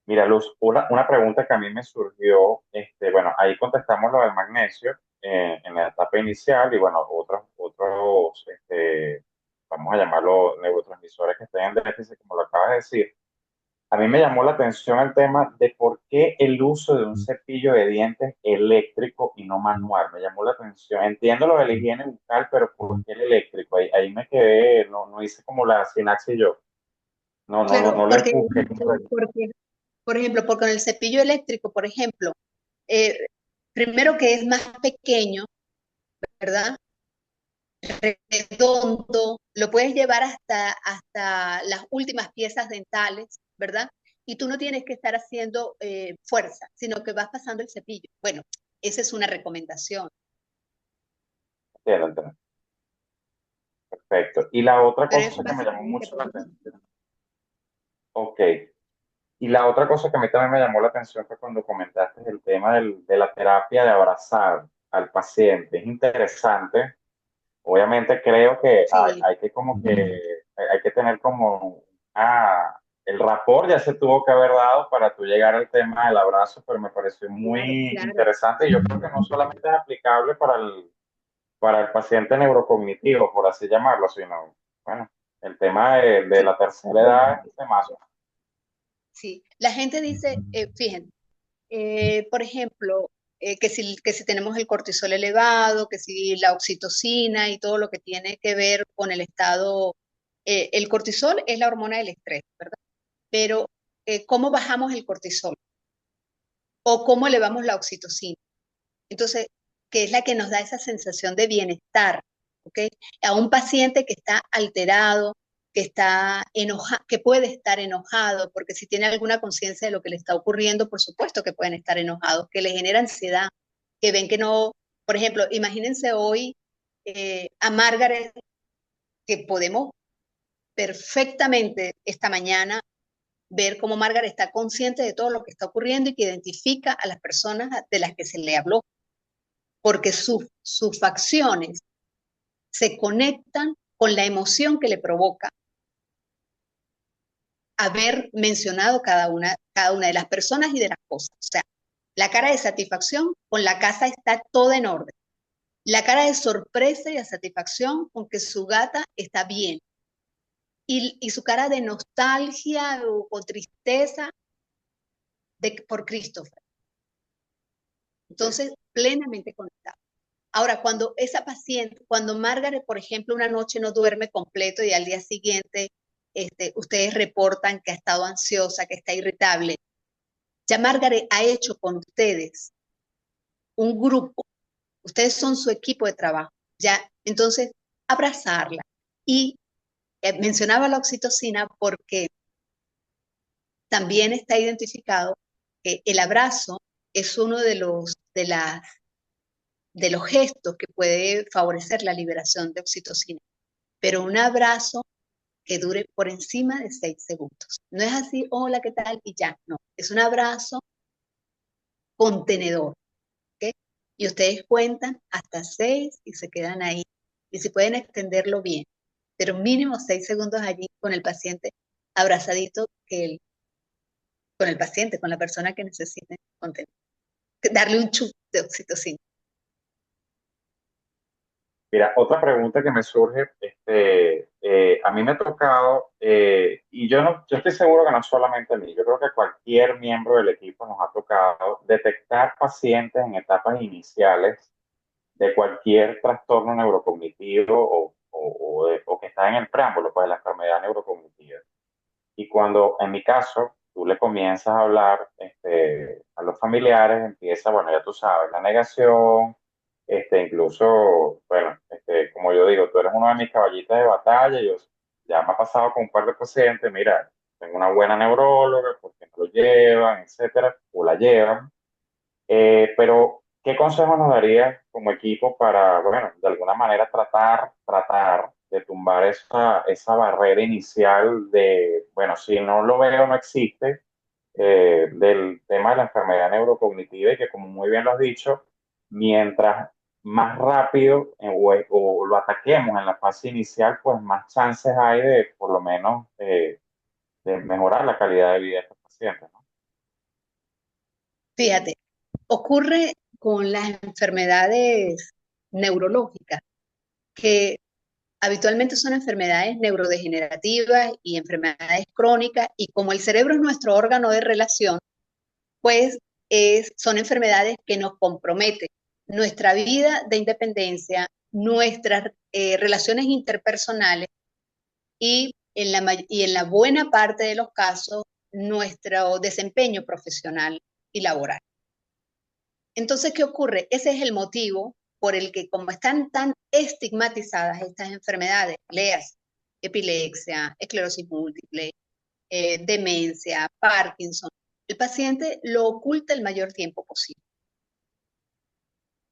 Mira, Luz, una pregunta que a mí me surgió, bueno, ahí contestamos lo del magnesio en la etapa inicial, y bueno, otros, vamos a llamarlo neurotransmisores que estén en déficit, como lo acabas de decir. A mí me llamó la atención el tema de por qué el uso de un cepillo de dientes eléctrico y no manual. Me llamó la atención. Entiendo lo de la higiene bucal, pero ¿por qué el eléctrico? Ahí me quedé, no hice como la sinapsis yo. Claro, No lo empujé. porque, por ejemplo, porque con el cepillo eléctrico, por ejemplo, eh, primero que es más pequeño, ¿verdad? Redondo, lo puedes llevar hasta las últimas piezas dentales, ¿verdad? Y tú no tienes que estar haciendo fuerza, sino que vas pasando el cepillo. Bueno, esa es una recomendación. Entiendo. Perfecto. Y la otra Pero es cosa que me llamó básicamente mucho por la eso. atención. Ok. Y la otra cosa que a mí también me llamó la atención fue cuando comentaste el tema de la terapia de abrazar al paciente. Es interesante. Obviamente creo que Sí, hay que como que hay que tener como el rapport ya se tuvo que haber dado para tú llegar al tema del abrazo, pero me pareció claro, muy claro. interesante, y yo creo que no solamente es aplicable para el paciente neurocognitivo, por así llamarlo, sino, bueno, el tema de Sí, la tercera edad es más. sí. La gente dice, fíjense, por ejemplo, que si tenemos el cortisol elevado, que si la oxitocina y todo lo que tiene que ver con el estado, el cortisol es la hormona del estrés, ¿verdad? Pero ¿cómo bajamos el cortisol? ¿O cómo elevamos la oxitocina? Entonces, que es la que nos da esa sensación de bienestar, ¿ok? A un paciente que está alterado, que está enojado, que puede estar enojado, porque si tiene alguna conciencia de lo que le está ocurriendo, por supuesto que pueden estar enojados, que le genera ansiedad, que ven que no, por ejemplo, imagínense hoy a Margaret, que podemos perfectamente esta mañana ver cómo Margaret está consciente de todo lo que está ocurriendo y que identifica a las personas de las que se le habló, porque sus facciones se conectan con la emoción que le provoca haber mencionado cada una de las personas y de las cosas. O sea, la cara de satisfacción con la casa está toda en orden. La cara de sorpresa y de satisfacción con que su gata está bien. Y su cara de nostalgia o tristeza por Christopher. Entonces, plenamente conectado. Ahora, cuando esa paciente, cuando Margaret, por ejemplo, una noche no duerme completo y al día siguiente ustedes reportan que ha estado ansiosa, que está irritable, ya Margaret ha hecho con ustedes un grupo, ustedes son su equipo de trabajo, ya, entonces, abrazarla. Y mencionaba la oxitocina porque también está identificado que el abrazo es uno de los gestos que puede favorecer la liberación de oxitocina, pero un abrazo que dure por encima de 6 segundos. No es así, hola, ¿qué tal? Y ya, no. Es un abrazo contenedor, ¿ok? Y ustedes cuentan hasta 6 y se quedan ahí. Y si pueden extenderlo bien, pero mínimo 6 segundos allí con el paciente abrazadito con el paciente, con la persona que necesite contener. Darle un chup de oxitocina. Mira, otra pregunta que me surge, a mí me ha tocado, y yo estoy seguro que no solamente a mí, yo creo que a cualquier miembro del equipo nos ha tocado detectar pacientes en etapas iniciales de cualquier trastorno neurocognitivo o que está en el preámbulo, pues, de la enfermedad neurocognitiva. Y cuando, en mi caso, tú le comienzas a hablar a los familiares, empieza, bueno, ya tú sabes, la negación, incluso, bueno, como yo digo, tú eres uno de mis caballitas de batalla, yo ya me ha pasado con un par de pacientes, mira, tengo una buena neuróloga, porque no lo llevan, etcétera, o la llevan, pero, ¿qué consejo nos darías como equipo para, bueno, de alguna manera tratar de tumbar esa barrera inicial de, bueno, si no lo veo, no existe, del tema de la enfermedad neurocognitiva y que, como muy bien lo has dicho, mientras más rápido o lo ataquemos en la fase inicial, pues más chances hay de, por lo menos, de mejorar la calidad de vida de estos pacientes, ¿no? Fíjate, ocurre con las enfermedades neurológicas, que habitualmente son enfermedades neurodegenerativas y enfermedades crónicas, y como el cerebro es nuestro órgano de relación, pues son enfermedades que nos comprometen nuestra vida de independencia, nuestras relaciones interpersonales y en la buena parte de los casos, nuestro desempeño profesional y laboral. Entonces, ¿qué ocurre? Ese es el motivo por el que, como están tan estigmatizadas estas enfermedades, leas, epilepsia, esclerosis múltiple, demencia, Parkinson, el paciente lo oculta el mayor tiempo posible.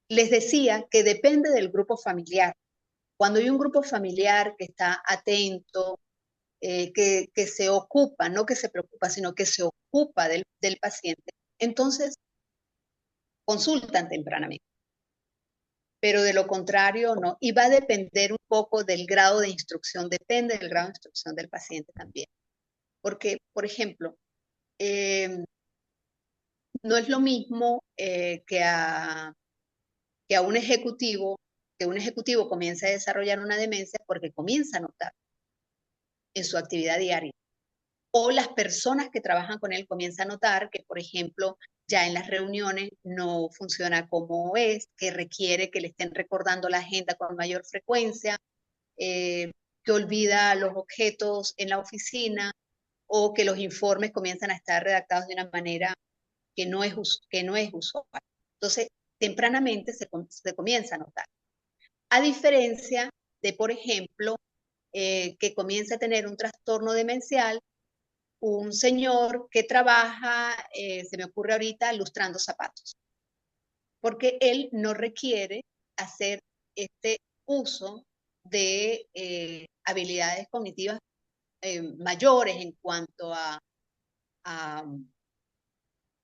Les decía que depende del grupo familiar. Cuando hay un grupo familiar que está atento, que se ocupa, no que se preocupa, sino que se ocupa del paciente, entonces consultan tempranamente. Pero de lo contrario no. Y va a depender un poco del grado de instrucción, depende del grado de instrucción del paciente también. Porque, por ejemplo, no es lo mismo que a un ejecutivo, que un ejecutivo comience a desarrollar una demencia porque comienza a notar en su actividad diaria. O las personas que trabajan con él comienzan a notar que, por ejemplo, ya en las reuniones no funciona como es, que requiere que le estén recordando la agenda con mayor frecuencia, que olvida los objetos en la oficina o que los informes comienzan a estar redactados de una manera que no es usual. Entonces, tempranamente se comienza a notar. A diferencia de, por ejemplo, que comienza a tener un trastorno demencial, un señor que trabaja, se me ocurre ahorita, lustrando zapatos, porque él no requiere hacer este uso de habilidades cognitivas mayores en cuanto a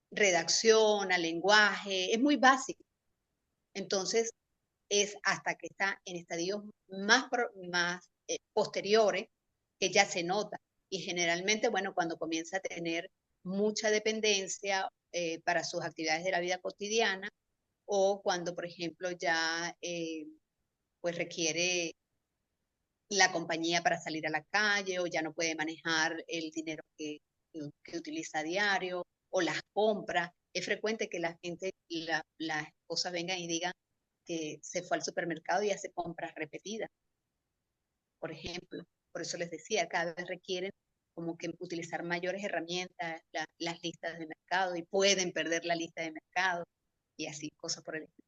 redacción, a lenguaje, es muy básico. Entonces, es hasta que está en estadios más posteriores que ya se nota. Y generalmente, bueno, cuando comienza a tener mucha dependencia para sus actividades de la vida cotidiana o cuando, por ejemplo, ya pues requiere la compañía para salir a la calle o ya no puede manejar el dinero que utiliza a diario o las compras. Es frecuente que la gente, las esposas vengan y digan que se fue al supermercado y hace compras repetidas, por ejemplo. Por eso les decía, cada vez requieren como que utilizar mayores herramientas, las listas de mercado y pueden perder la lista de mercado y así, cosas por el estilo.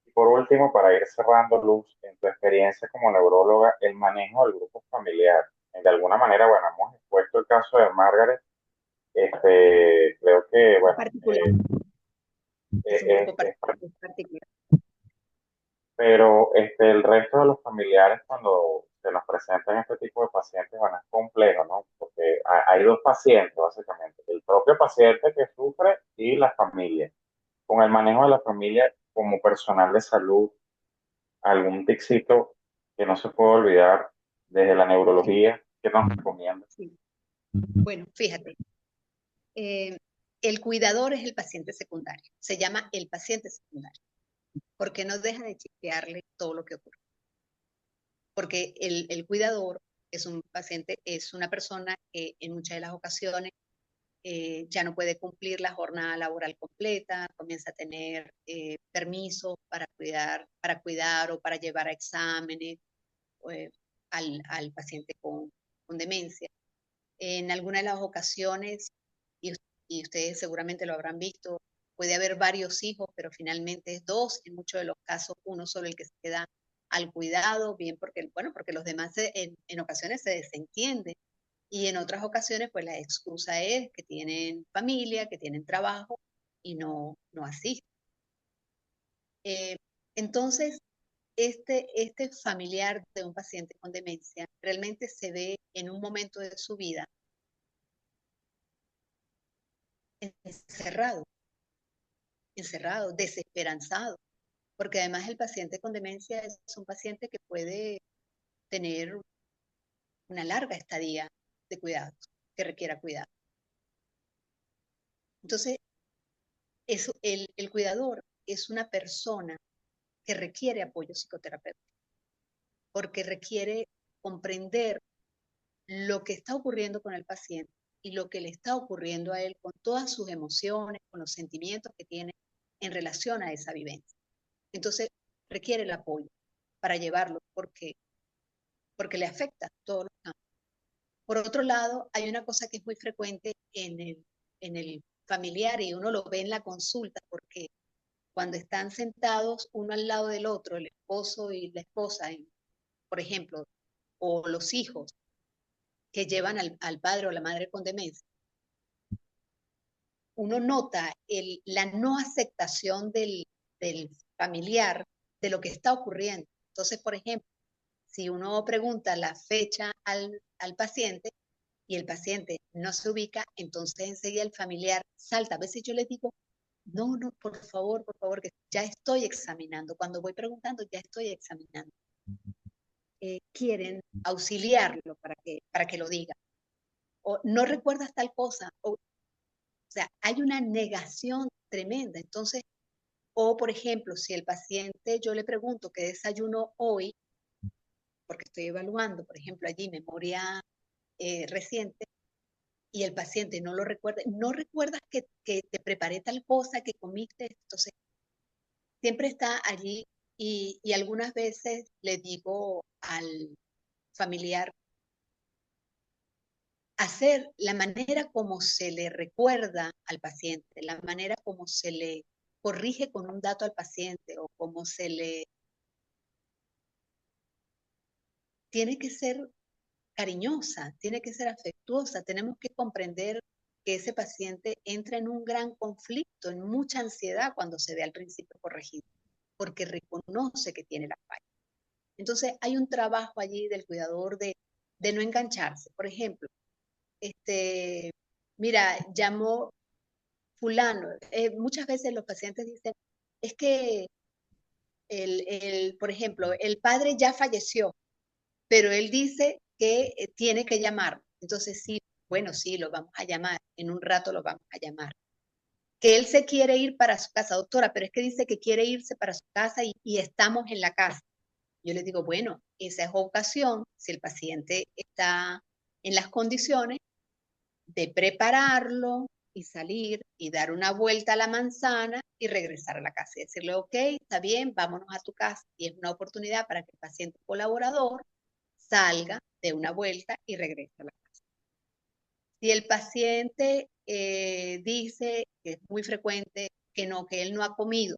Y por último, para ir cerrando, Luz, en tu experiencia como neuróloga, el manejo del grupo familiar. De alguna manera, bueno, hemos expuesto el caso de Margaret. Creo que, bueno, Particular, es un eh, grupo es particular. pero el resto de los familiares cuando se nos presentan este tipo de pacientes, bueno, es complejo, ¿no? Porque hay dos pacientes, básicamente, el propio paciente que sufre y la familia. Con el manejo de la familia como personal de salud, algún ticito que no se puede olvidar desde la Sí, neurología, ¿qué nos recomienda? sí. Bueno, fíjate, eh, el cuidador es el paciente secundario, se llama el paciente secundario, porque no deja de chequearle todo lo que ocurre. Porque el cuidador es un paciente, es una persona que en muchas de las ocasiones ya no puede cumplir la jornada laboral completa, comienza a tener permisos para cuidar o para llevar a exámenes eh, al paciente con demencia. En algunas de las ocasiones, y, y ustedes seguramente lo habrán visto, puede haber varios hijos, pero finalmente es dos, en muchos de los casos uno solo el que se queda al cuidado, bien porque, bueno, porque los demás en ocasiones se desentienden y en otras ocasiones pues la excusa es que tienen familia, que tienen trabajo y no asisten. Entonces, este familiar de un paciente con demencia realmente se ve en un momento de su vida encerrado, encerrado, desesperanzado, porque además el paciente con demencia es un paciente que puede tener una larga estadía de cuidados, que requiera cuidado. Entonces, el cuidador es una persona que requiere apoyo psicoterapéutico, porque requiere comprender lo que está ocurriendo con el paciente y lo que le está ocurriendo a él con todas sus emociones, con los sentimientos que tiene en relación a esa vivencia. Entonces, requiere el apoyo para llevarlo porque le afecta todos los campos. Por otro lado, hay una cosa que es muy frecuente en el familiar y uno lo ve en la consulta porque cuando están sentados uno al lado del otro, el esposo y la esposa, por ejemplo, o los hijos que llevan al padre o la madre con demencia, uno nota la no aceptación del familiar de lo que está ocurriendo. Entonces, por ejemplo, si uno pregunta la fecha al paciente y el paciente no se ubica, entonces enseguida el familiar salta. A veces yo le digo, no, no, por favor, que ya estoy examinando. Cuando voy preguntando, ya estoy examinando. Quieren auxiliarlo para que lo diga. O no recuerdas tal cosa. O sea, hay una negación tremenda. Entonces, o por ejemplo, si el paciente, yo le pregunto qué desayuno hoy, porque estoy evaluando, por ejemplo, allí memoria reciente, y el paciente no lo recuerda, no recuerdas que te preparé tal cosa, que comiste, entonces siempre está allí y algunas veces le digo al familiar, hacer la manera como se le recuerda al paciente, la manera como se le corrige con un dato al paciente o como se le... Tiene que ser cariñosa, tiene que ser afectuosa, tenemos que comprender que ese paciente entra en un gran conflicto, en mucha ansiedad cuando se ve al principio corregido, porque reconoce que tiene la falla. Entonces hay un trabajo allí del cuidador de no engancharse. Por ejemplo, mira, llamó fulano. Muchas veces los pacientes dicen, es que por ejemplo, el padre ya falleció, pero él dice que tiene que llamar. Entonces sí, bueno, sí, lo vamos a llamar, en un rato lo vamos a llamar. Que él se quiere ir para su casa, doctora, pero es que dice que quiere irse para su casa y estamos en la casa. Yo le digo, bueno, esa es ocasión, si el paciente está en las condiciones de prepararlo y salir y dar una vuelta a la manzana y regresar a la casa y decirle, ok, está bien, vámonos a tu casa. Y es una oportunidad para que el paciente colaborador salga de una vuelta y regrese a la casa. Si el paciente dice, que es muy frecuente, que él no ha comido,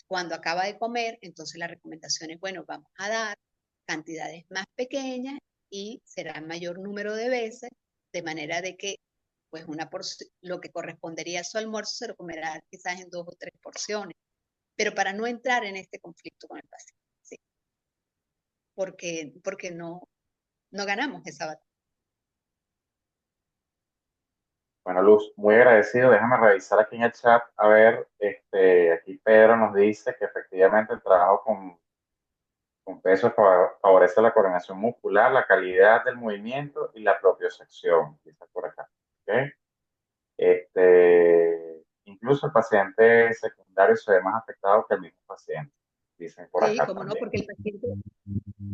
cuando acaba de comer, entonces la recomendación es, bueno, vamos a dar cantidades más pequeñas y será mayor número de veces, de manera de que pues lo que correspondería a su almuerzo se lo comerá quizás en 2 o 3 porciones, pero para no entrar en este conflicto con el paciente, ¿sí? Porque no ganamos esa batalla. Bueno, Luz, muy agradecido. Déjame revisar aquí en el chat. A ver, aquí Pedro nos dice que efectivamente el trabajo con peso favorece la coordinación muscular, la calidad del movimiento y la propiocepción, dice por acá. ¿Ok? Incluso el paciente secundario se ve más afectado que el mismo paciente, dicen por Sí, acá cómo no, también. porque el paciente,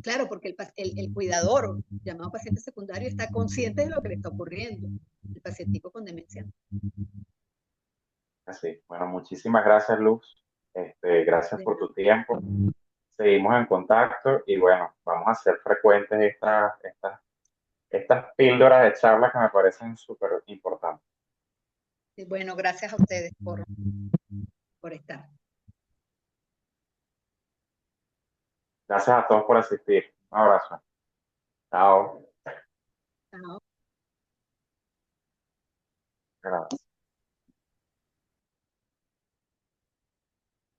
claro, porque el cuidador, llamado paciente secundario, está consciente de lo que le está ocurriendo. El pacientico con demencia. Así. Bueno, muchísimas gracias, Luz. Gracias De por nada. tu tiempo. Seguimos en contacto y bueno, vamos a hacer frecuentes estas píldoras de charla que me parecen súper importantes. Y bueno, gracias a ustedes por estar. Gracias a todos por asistir. Un abrazo. Chao. Chao. Gracias.